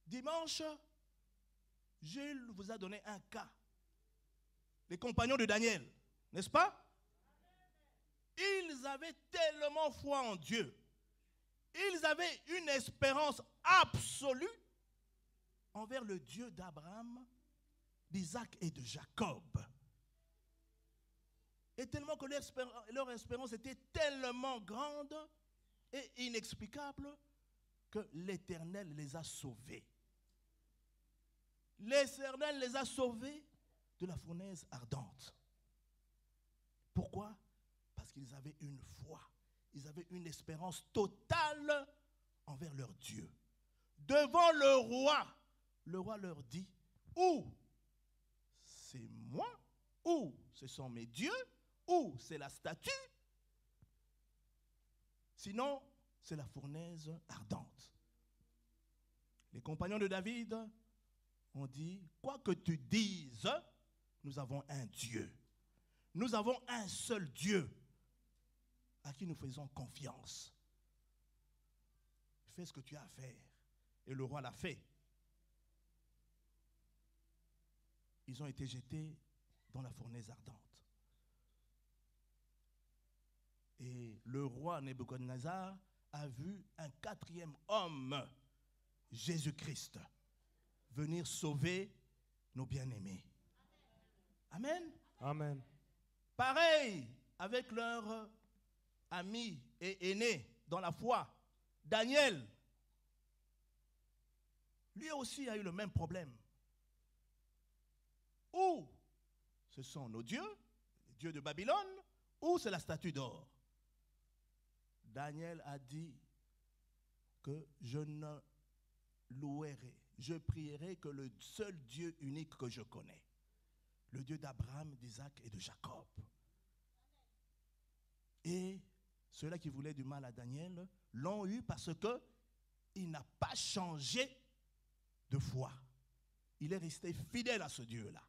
Dimanche, Jules vous a donné un cas. Les compagnons de Daniel, n'est-ce pas? Ils avaient tellement foi en Dieu. Ils avaient une espérance absolue envers le Dieu d'Abraham, d'Isaac et de Jacob. Et tellement que leur espérance était tellement grande et inexplicable que l'Éternel les a sauvés. L'Éternel les a sauvés de la fournaise ardente. Pourquoi? Parce qu'ils avaient une foi. Ils avaient une espérance totale envers leur Dieu. Devant le roi leur dit, ou c'est moi, ou ce sont mes dieux, ou c'est la statue, sinon c'est la fournaise ardente. Les compagnons de David ont dit, quoi que tu dises, nous avons un Dieu. Nous avons un seul Dieu à qui nous faisons confiance. Fais ce que tu as à faire. Et le roi l'a fait. Ils ont été jetés dans la fournaise ardente. Et le roi Nebuchadnezzar a vu un quatrième homme, Jésus-Christ, venir sauver nos bien-aimés. Amen. Amen. Pareil avec leur ami et aîné dans la foi, Daniel. Lui aussi a eu le même problème. Ou ce sont nos dieux, les dieux de Babylone, ou c'est la statue d'or. Daniel a dit que je ne louerai, je prierai que le seul Dieu unique que je connais, le Dieu d'Abraham, d'Isaac et de Jacob. Et ceux-là qui voulaient du mal à Daniel l'ont eu parce qu'il n'a pas changé de foi. Il est resté fidèle à ce Dieu-là.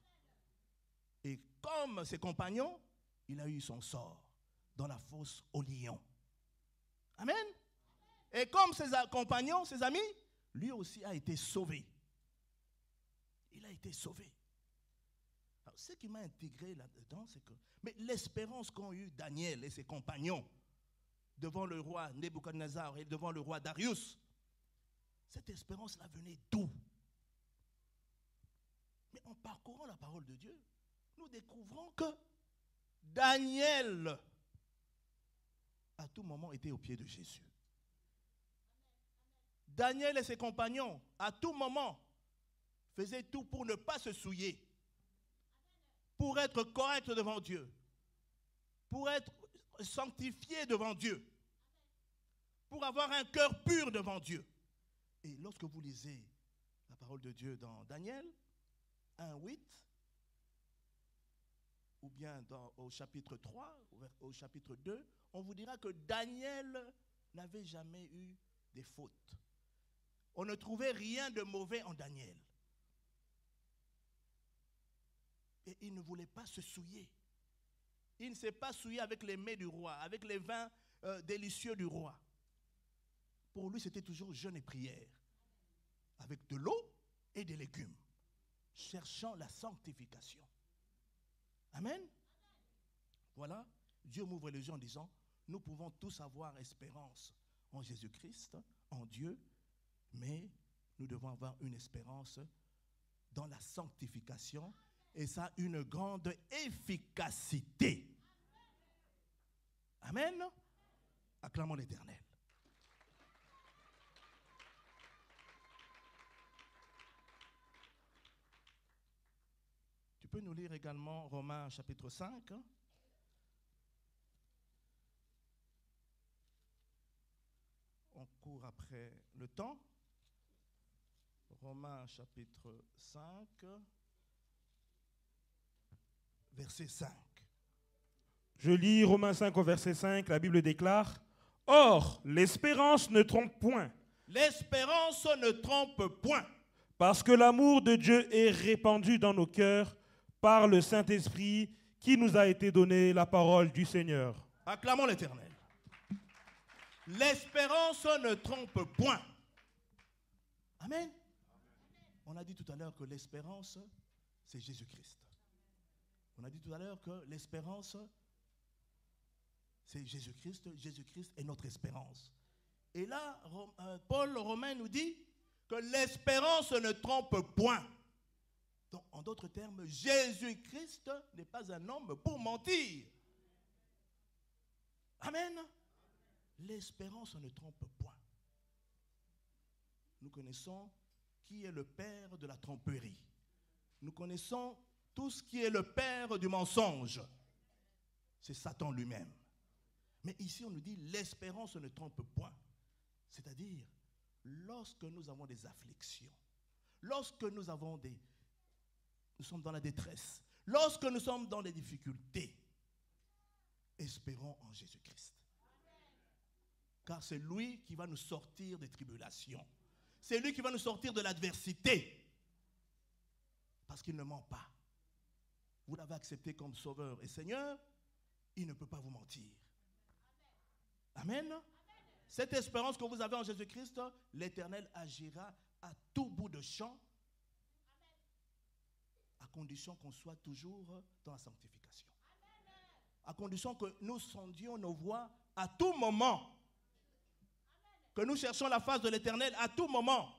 Et comme ses compagnons, il a eu son sort dans la fosse au lion. Amen. Et comme ses compagnons, ses amis, lui aussi a été sauvé. Il a été sauvé. Alors, ce qui m'a intégré là-dedans, c'est que mais l'espérance qu'ont eu Daniel et ses compagnons devant le roi Nebuchadnezzar et devant le roi Darius, cette espérance-là venait d'où? Mais en parcourant la parole de Dieu, nous découvrons que Daniel, à tout moment, était au pied de Jésus. Daniel et ses compagnons, à tout moment, faisaient tout pour ne pas se souiller, pour être corrects devant Dieu, pour être sanctifiés devant Dieu, pour avoir un cœur pur devant Dieu. Et lorsque vous lisez la parole de Dieu dans Daniel 1:8, ou bien au chapitre 3, au chapitre 2, on vous dira que Daniel n'avait jamais eu des fautes. On ne trouvait rien de mauvais en Daniel. Et il ne voulait pas se souiller. Il ne s'est pas souillé avec les mets du roi, avec les vins délicieux du roi. Pour lui, c'était toujours jeûne et prière, avec de l'eau et des légumes, cherchant la sanctification. Amen. Voilà, Dieu m'ouvre les yeux en disant, nous pouvons tous avoir espérance en Jésus-Christ, en Dieu, mais nous devons avoir une espérance dans la sanctification, et ça a une grande efficacité. Amen. Acclamons l'Éternel. Tu peux nous lire également Romains chapitre 5. On court après le temps. Romains chapitre 5, verset 5. Je lis Romains 5 au verset 5, la Bible déclare « Or, l'espérance ne trompe point, L'espérance ne trompe point, parce que l'amour de Dieu est répandu dans nos cœurs par le Saint-Esprit qui nous a été donné la parole du Seigneur. » acclamons l'Éternel. L'espérance ne trompe point. Amen. On a dit tout à l'heure que l'espérance, c'est Jésus-Christ. On a dit tout à l'heure que l'espérance, c'est Jésus-Christ. Jésus-Christ est notre espérance. Et là, Paul Romain nous dit que l'espérance ne trompe point. Donc, en d'autres termes, Jésus-Christ n'est pas un homme pour mentir. Amen. L'espérance ne trompe point. Nous connaissons qui est le père de la tromperie. Nous connaissons tout ce qui est le père du mensonge. C'est Satan lui-même. Mais ici, on nous dit l'espérance ne trompe point. C'est-à-dire, lorsque nous avons des afflictions, lorsque nous sommes dans la détresse, lorsque nous sommes dans les difficultés, espérons en Jésus-Christ. Car c'est lui qui va nous sortir des tribulations. C'est lui qui va nous sortir de l'adversité. Parce qu'il ne ment pas. Vous l'avez accepté comme sauveur et Seigneur, il ne peut pas vous mentir. Amen. Cette espérance que vous avez en Jésus-Christ, l'Éternel agira à tout bout de champ, à condition qu'on soit toujours dans la sanctification. À condition que nous sondions nos voies à tout moment. Que nous cherchions la face de l'Éternel à tout moment.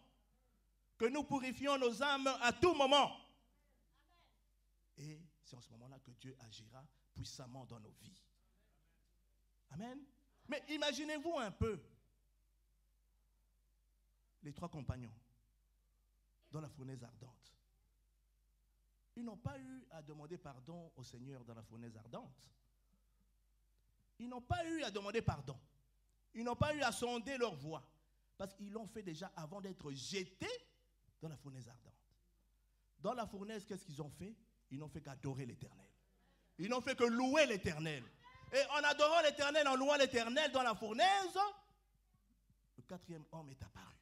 Que nous purifions nos âmes à tout moment. Et c'est en ce moment-là que Dieu agira puissamment dans nos vies. Amen. Mais imaginez-vous un peu les trois compagnons dans la fournaise ardente. Ils n'ont pas eu à demander pardon au Seigneur dans la fournaise ardente. Ils n'ont pas eu à demander pardon. Ils n'ont pas eu à sonder leur voie. Parce qu'ils l'ont fait déjà avant d'être jetés dans la fournaise ardente. Dans la fournaise, qu'est-ce qu'ils ont fait? Ils n'ont fait qu'adorer l'Éternel. Ils n'ont fait que louer l'Éternel. Et en adorant l'Éternel, en louant l'Éternel dans la fournaise, le quatrième homme est apparu.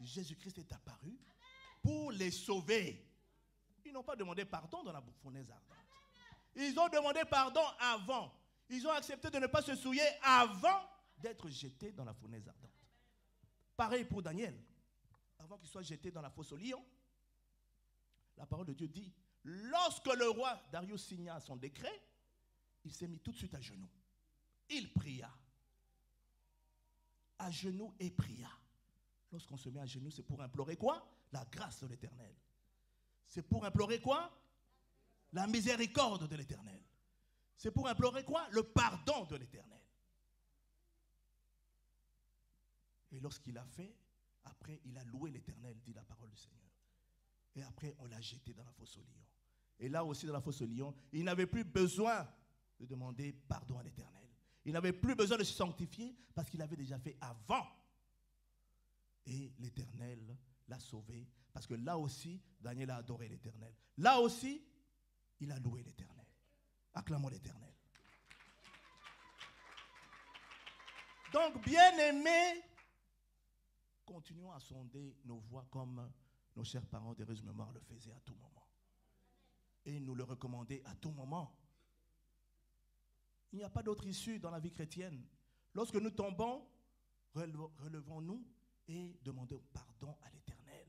Jésus-Christ est apparu pour les sauver. Ils n'ont pas demandé pardon dans la fournaise ardente. Ils ont demandé pardon avant. Ils ont accepté de ne pas se souiller avant d'être jetés dans la fournaise ardente. Pareil pour Daniel. Avant qu'il soit jeté dans la fosse au lion, la parole de Dieu dit, lorsque le roi Darius signa son décret, il s'est mis tout de suite à genoux. Il pria. À genoux et pria. Lorsqu'on se met à genoux, c'est pour implorer quoi? La grâce de l'Éternel. C'est pour implorer quoi? La miséricorde de l'Éternel. C'est pour implorer quoi? Le pardon de l'Éternel. Et lorsqu'il a fait, après, il a loué l'Éternel, dit la parole du Seigneur. Et après, on l'a jeté dans la fosse au lion. Et là aussi, dans la fosse au lion, il n'avait plus besoin de demander pardon à l'Éternel. Il n'avait plus besoin de se sanctifier parce qu'il avait déjà fait avant. Et l'Éternel l'a sauvé parce que là aussi, Daniel a adoré l'Éternel. Là aussi, il a loué l'Éternel. Acclamons l'Éternel. Donc, bien-aimés, continuons à sonder nos voies comme nos chers parents d'heureuse mémoire le faisaient à tout moment. Et nous le recommandaient à tout moment. Il n'y a pas d'autre issue dans la vie chrétienne. Lorsque nous tombons, relevons-nous et demandons pardon à l'Éternel.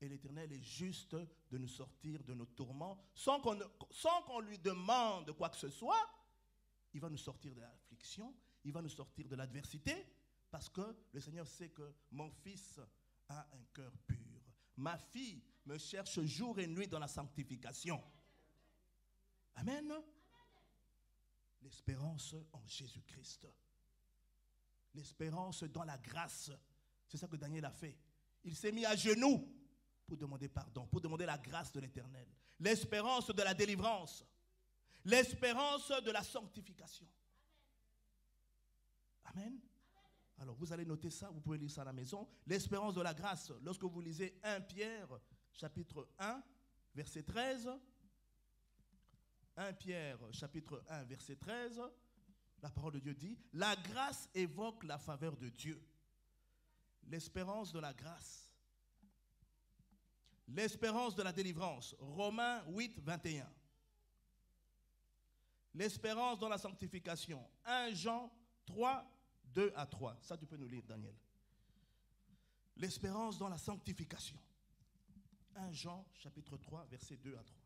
Et l'Éternel est juste de nous sortir de nos tourments sans qu'on lui demande quoi que ce soit. Il va nous sortir de l'affliction, il va nous sortir de l'adversité, parce que le Seigneur sait que mon fils a un cœur pur. Ma fille me cherche jour et nuit dans la sanctification. Amen. L'espérance en Jésus-Christ. L'espérance dans la grâce. C'est ça que Daniel a fait. Il s'est mis à genoux pour demander pardon, pour demander la grâce de l'Éternel. L'espérance de la délivrance. L'espérance de la sanctification. Amen. Alors vous allez noter ça, vous pouvez lire ça à la maison. L'espérance de la grâce. Lorsque vous lisez 1 Pierre, chapitre 1, verset 13. 1 Pierre, chapitre 1, verset 13. La parole de Dieu dit, la grâce évoque la faveur de Dieu. L'espérance de la grâce. L'espérance de la délivrance. Romains 8, 21. L'espérance dans la sanctification. 1 Jean 3, 2 à 3. Ça, tu peux nous lire, Daniel. L'espérance dans la sanctification. 1 Jean, chapitre 3, versets 2 à 3.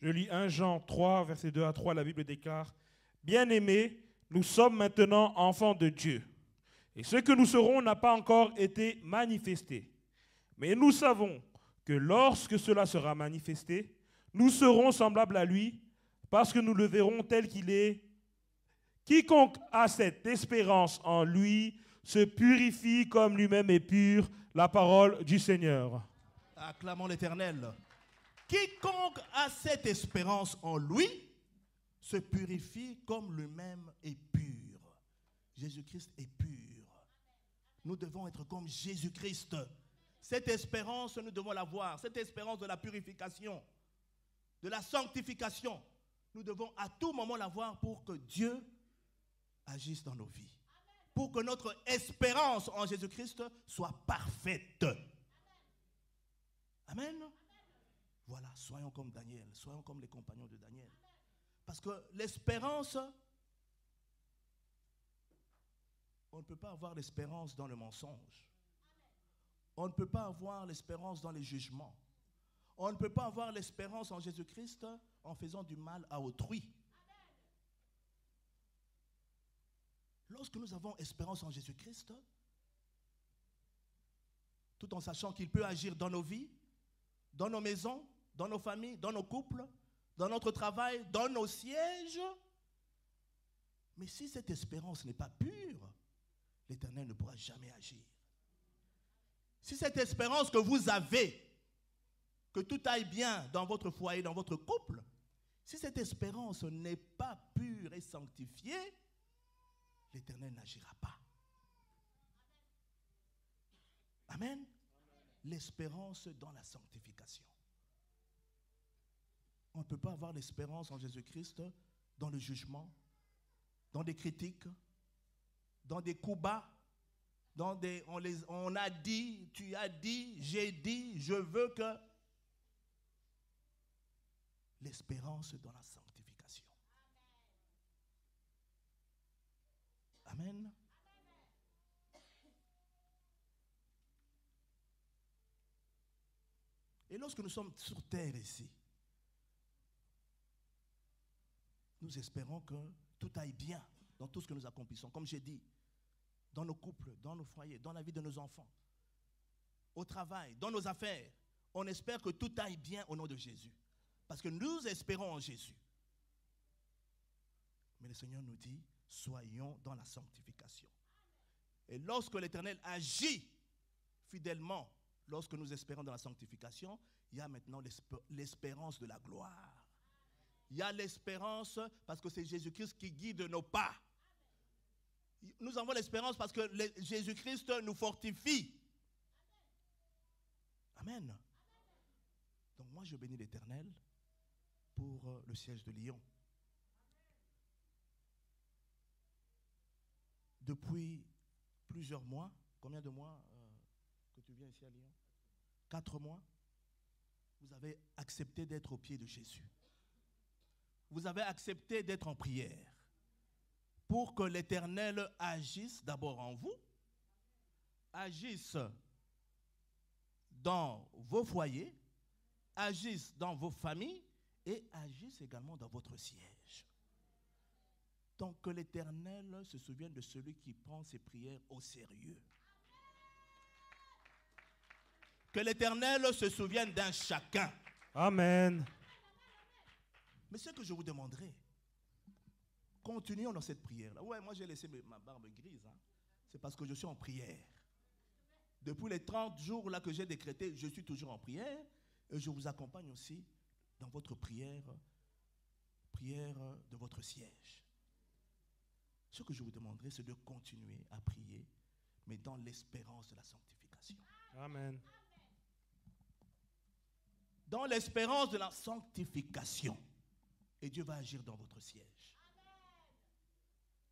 Je lis 1 Jean 3, versets 2 à 3, la Bible déclare, « Bien-aimés, nous sommes maintenant enfants de Dieu, et ce que nous serons n'a pas encore été manifesté. Mais nous savons que lorsque cela sera manifesté, nous serons semblables à lui, parce que nous le verrons tel qu'il est. Quiconque a cette espérance en lui se purifie comme lui-même est pur. » La parole du Seigneur. Acclamons l'Éternel. Quiconque a cette espérance en lui se purifie comme lui-même est pur. Jésus-Christ est pur. Nous devons être comme Jésus-Christ. Cette espérance, nous devons l'avoir. Cette espérance de la purification, de la sanctification, nous devons à tout moment l'avoir pour que Dieu agisse dans nos vies. Pour que notre espérance en Jésus-Christ soit parfaite. Amen. Voilà, soyons comme Daniel, soyons comme les compagnons de Daniel. Parce que l'espérance, on ne peut pas avoir l'espérance dans le mensonge. On ne peut pas avoir l'espérance dans les jugements. On ne peut pas avoir l'espérance en Jésus-Christ en faisant du mal à autrui. Lorsque nous avons espérance en Jésus-Christ, tout en sachant qu'il peut agir dans nos vies, dans nos maisons, dans nos familles, dans nos couples, dans notre travail, dans nos sièges. Mais si cette espérance n'est pas pure, l'Éternel ne pourra jamais agir. Si cette espérance que vous avez, que tout aille bien dans votre foyer, dans votre couple, si cette espérance n'est pas pure et sanctifiée, l'Éternel n'agira pas. Amen. L'espérance dans la sanctification. On ne peut pas avoir l'espérance en Jésus-Christ dans le jugement, dans des critiques, dans des coups bas, dans des on a dit, tu as dit, j'ai dit, je veux que. L'espérance dans la sanctification. Amen. Et lorsque nous sommes sur terre ici, nous espérons que tout aille bien dans tout ce que nous accomplissons. Comme j'ai dit, dans nos couples, dans nos foyers, dans la vie de nos enfants, au travail, dans nos affaires. On espère que tout aille bien au nom de Jésus. Parce que nous espérons en Jésus. Mais le Seigneur nous dit, soyons dans la sanctification. Et lorsque l'Éternel agit fidèlement, lorsque nous espérons dans la sanctification, il y a maintenant l'espérance de la gloire. Il y a l'espérance parce que c'est Jésus-Christ qui guide nos pas. Nous avons l'espérance parce que Jésus-Christ nous fortifie. Amen. Donc moi je bénis l'Éternel pour le siège de Lyon. Depuis plusieurs mois, combien de mois que tu viens ici à Lyon? 4 mois. Vous avez accepté d'être au pied de Jésus. Vous avez accepté d'être en prière pour que l'Éternel agisse d'abord en vous, agisse dans vos foyers, agisse dans vos familles et agisse également dans votre siège. Donc que l'Éternel se souvienne de celui qui prend ses prières au sérieux. Que l'Éternel se souvienne d'un chacun. Amen. Mais ce que je vous demanderai, continuons dans cette prière-là. Ouais, moi j'ai laissé ma barbe grise. Hein. C'est parce que je suis en prière. Depuis les 30 jours là que j'ai décrété, je suis toujours en prière. Et je vous accompagne aussi dans votre prière de votre siège. Ce que je vous demanderai, c'est de continuer à prier, mais dans l'espérance de la sanctification. Amen. Dans l'espérance de la sanctification. Et Dieu va agir dans votre siège.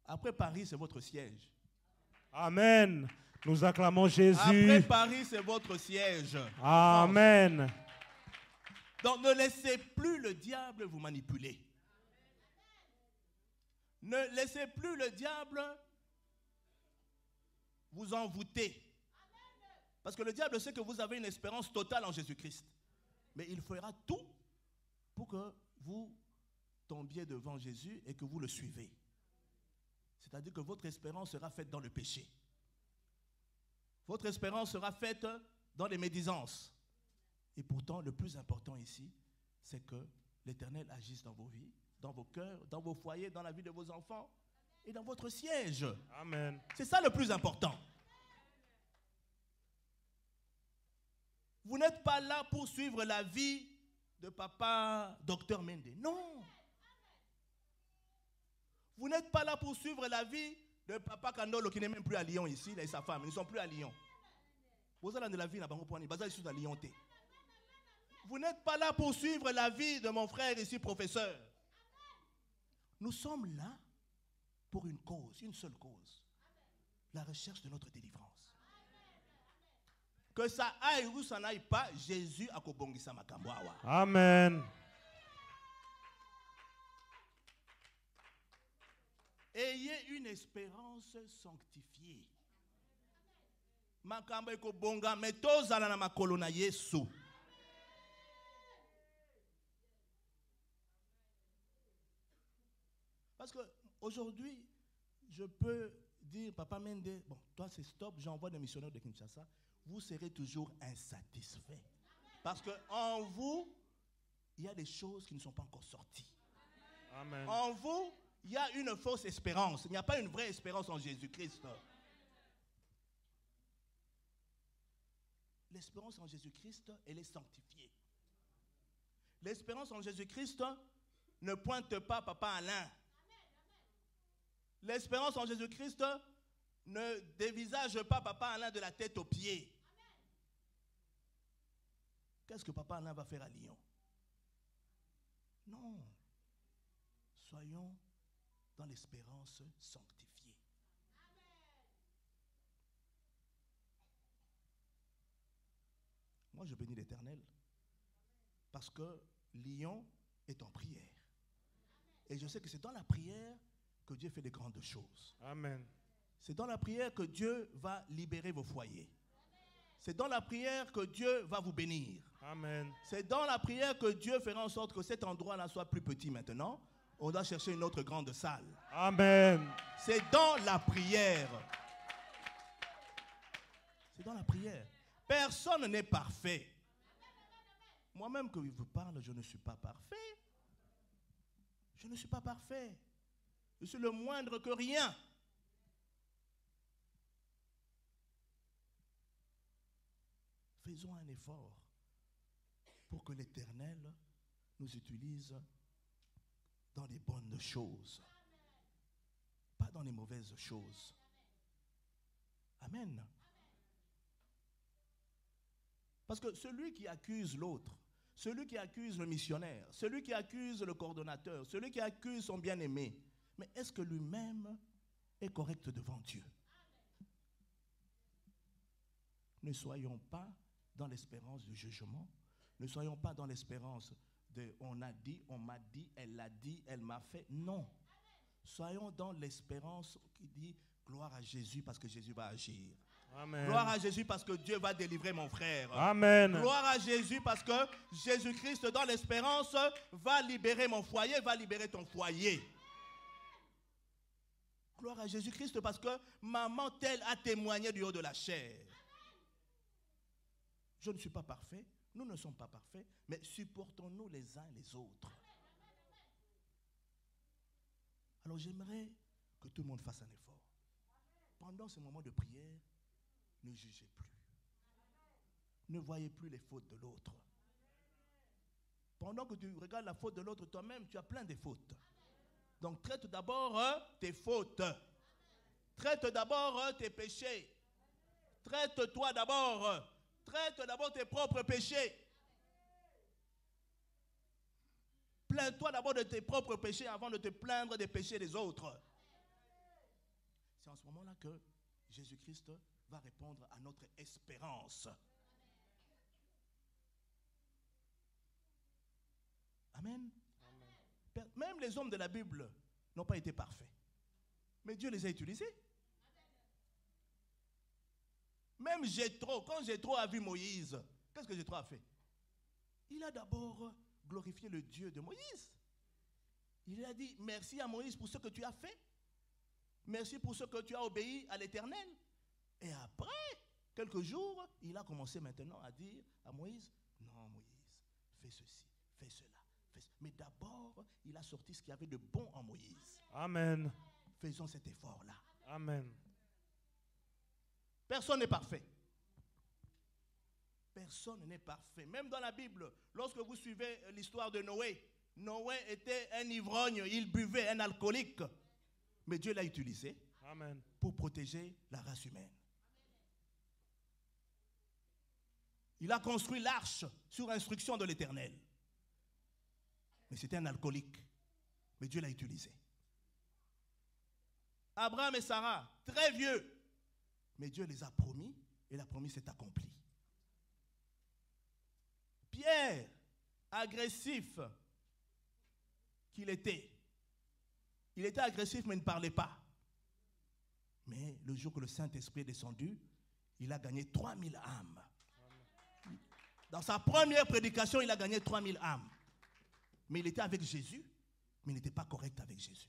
Après Paris, c'est votre siège. Amen. Nous acclamons Jésus. Après Paris, c'est votre siège. Amen. Donc ne laissez plus le diable vous manipuler. Ne laissez plus le diable vous envoûter. Parce que le diable sait que vous avez une espérance totale en Jésus-Christ. Mais il fera tout pour que vous tombiez devant Jésus et que vous le suivez. C'est-à-dire que votre espérance sera faite dans le péché. Votre espérance sera faite dans les médisances. Et pourtant, le plus important ici, c'est que l'Éternel agisse dans vos vies, dans vos cœurs, dans vos foyers, dans la vie de vos enfants et dans votre siège. Amen. C'est ça le plus important. Vous n'êtes pas là pour suivre la vie de papa Dr Mende. Non. Vous n'êtes pas là pour suivre la vie de papa Kandolo qui n'est même plus à Lyon ici, il et sa femme. Ils ne sont plus à Lyon. Vous allez de la vie là-bas, à Lyon. Vous n'êtes pas là pour suivre la vie de mon frère ici, professeur. Nous sommes là pour une cause, une seule cause. La recherche de notre délivrance. Que ça aille ou ça n'aille pas, Jésus a kobongisa makambo awa. Amen. Ayez une espérance sanctifiée. Makambo ekobonga metozala na makolo na Yesu. Parce que aujourd'hui, je peux dire, Papa Mende, bon, toi c'est stop, j'envoie des missionnaires de Kinshasa, vous serez toujours insatisfait. Parce qu'en vous, il y a des choses qui ne sont pas encore sorties. Amen. En vous, il y a une fausse espérance. Il n'y a pas une vraie espérance en Jésus-Christ. L'espérance en Jésus-Christ, elle est sanctifiée. L'espérance en Jésus-Christ ne pointe pas Papa Alain. L'espérance en Jésus-Christ ne dévisage pas Papa Alain de la tête aux pieds. Qu'est-ce que Papa Alain va faire à Lyon? Non. Soyons dans l'espérance sanctifiée. Moi, je bénis l'Éternel parce que Lyon est en prière. Et je sais que c'est dans la prière que Dieu fait de grandes choses. Amen. C'est dans la prière que Dieu va libérer vos foyers. C'est dans la prière que Dieu va vous bénir. Amen. C'est dans la prière que Dieu fera en sorte que cet endroit-là soit plus petit maintenant. On doit chercher une autre grande salle. Amen. C'est dans la prière. C'est dans la prière. Personne n'est parfait. Moi-même que je vous parle, je ne suis pas parfait. Je ne suis pas parfait. Je suis le moindre que rien. Faisons un effort pour que l'Éternel nous utilise dans les bonnes choses, pas dans les mauvaises choses. Amen. Parce que celui qui accuse l'autre, celui qui accuse le missionnaire, celui qui accuse le coordonnateur, celui qui accuse son bien-aimé, mais est-ce que lui-même est correct devant Dieu? Ne soyons pas dans l'espérance du jugement. Ne soyons pas dans l'espérance de on a dit, on m'a dit, elle m'a fait. Non. Soyons dans l'espérance qui dit gloire à Jésus parce que Jésus va agir. Amen. Gloire à Jésus parce que Dieu va délivrer mon frère. Amen. Gloire à Jésus parce que Jésus-Christ dans l'espérance va libérer mon foyer, va libérer ton foyer. Gloire à Jésus-Christ parce que maman telle a témoigné du haut de la chair. Je ne suis pas parfait, nous ne sommes pas parfaits, mais supportons-nous les uns les autres. Alors j'aimerais que tout le monde fasse un effort. Pendant ce moment de prière, ne jugez plus. Ne voyez plus les fautes de l'autre. Pendant que tu regardes la faute de l'autre, toi-même, tu as plein de fautes. Donc traite d'abord tes fautes. Traite d'abord tes péchés. Traite-toi d'abord. Traite d'abord tes propres péchés. Plains-toi d'abord de tes propres péchés avant de te plaindre des péchés des autres. C'est en ce moment-là que Jésus-Christ va répondre à notre espérance. Amen. Même les hommes de la Bible n'ont pas été parfaits. Mais Dieu les a utilisés. Même Jéthro, quand Jéthro a vu Moïse, qu'est-ce que Jéthro a fait? Il a d'abord glorifié le Dieu de Moïse. Il a dit merci à Moïse pour ce que tu as fait. Merci pour ce que tu as obéi à l'Éternel. Et après, quelques jours, il a commencé maintenant à dire à Moïse, non Moïse, fais ceci, fais cela. Mais d'abord, il a sorti ce qu'il y avait de bon en Moïse. Amen. Faisons cet effort-là. Amen. Personne n'est parfait. Personne n'est parfait. Même dans la Bible, lorsque vous suivez l'histoire de Noé, Noé était un ivrogne, il buvait, un alcoolique. Mais Dieu l'a utilisé Amen. pour protéger la race humaine. Il a construit l'arche sur instruction de l'Éternel. Mais c'était un alcoolique. Mais Dieu l'a utilisé. Abraham et Sarah, très vieux. Mais Dieu les a promis et la promesse s'est accomplie. Pierre, agressif qu'il était. Il était agressif mais il ne parlait pas. Mais le jour que le Saint-Esprit est descendu, il a gagné 3000 âmes. Dans sa première prédication, il a gagné 3000 âmes. Mais il était avec Jésus, mais il n'était pas correct avec Jésus.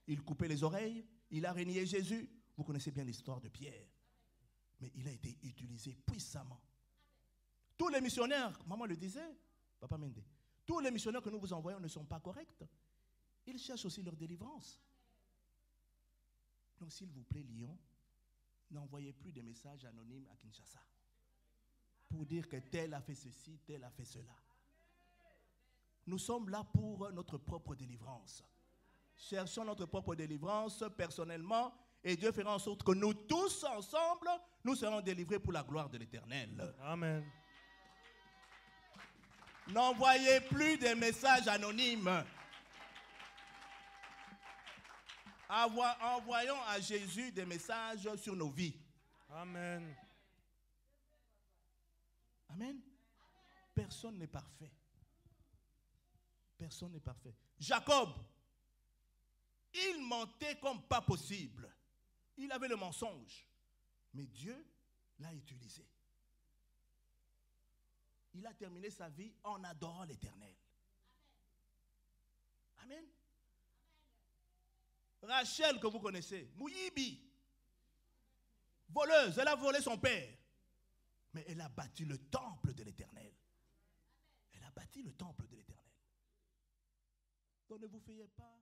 Il coupait les oreilles, il a renié Jésus. Vous connaissez bien l'histoire de Pierre. Mais il a été utilisé puissamment. Tous les missionnaires, maman le disait, Papa Mende, tous les missionnaires que nous vous envoyons ne sont pas corrects. Ils cherchent aussi leur délivrance. Donc s'il vous plaît, Lyon, n'envoyez plus de messages anonymes à Kinshasa pour dire que tel a fait ceci, tel a fait cela. Nous sommes là pour notre propre délivrance. Cherchons notre propre délivrance personnellement et Dieu fera en sorte que nous tous ensemble, nous serons délivrés pour la gloire de l'Éternel. Amen. N'envoyez plus de messages anonymes. Envoyons à Jésus des messages sur nos vies. Amen. Amen. Personne n'est parfait. Personne n'est parfait. Jacob, il mentait comme pas possible. Il avait le mensonge. Mais Dieu l'a utilisé. Il a terminé sa vie en adorant l'Éternel. Amen. Rachel, que vous connaissez, Mouyibi, voleuse, elle a volé son père. Mais elle a bâti le temple de l'Éternel. Elle a bâti le temple de l'Éternel. Donc ne vous fiez pas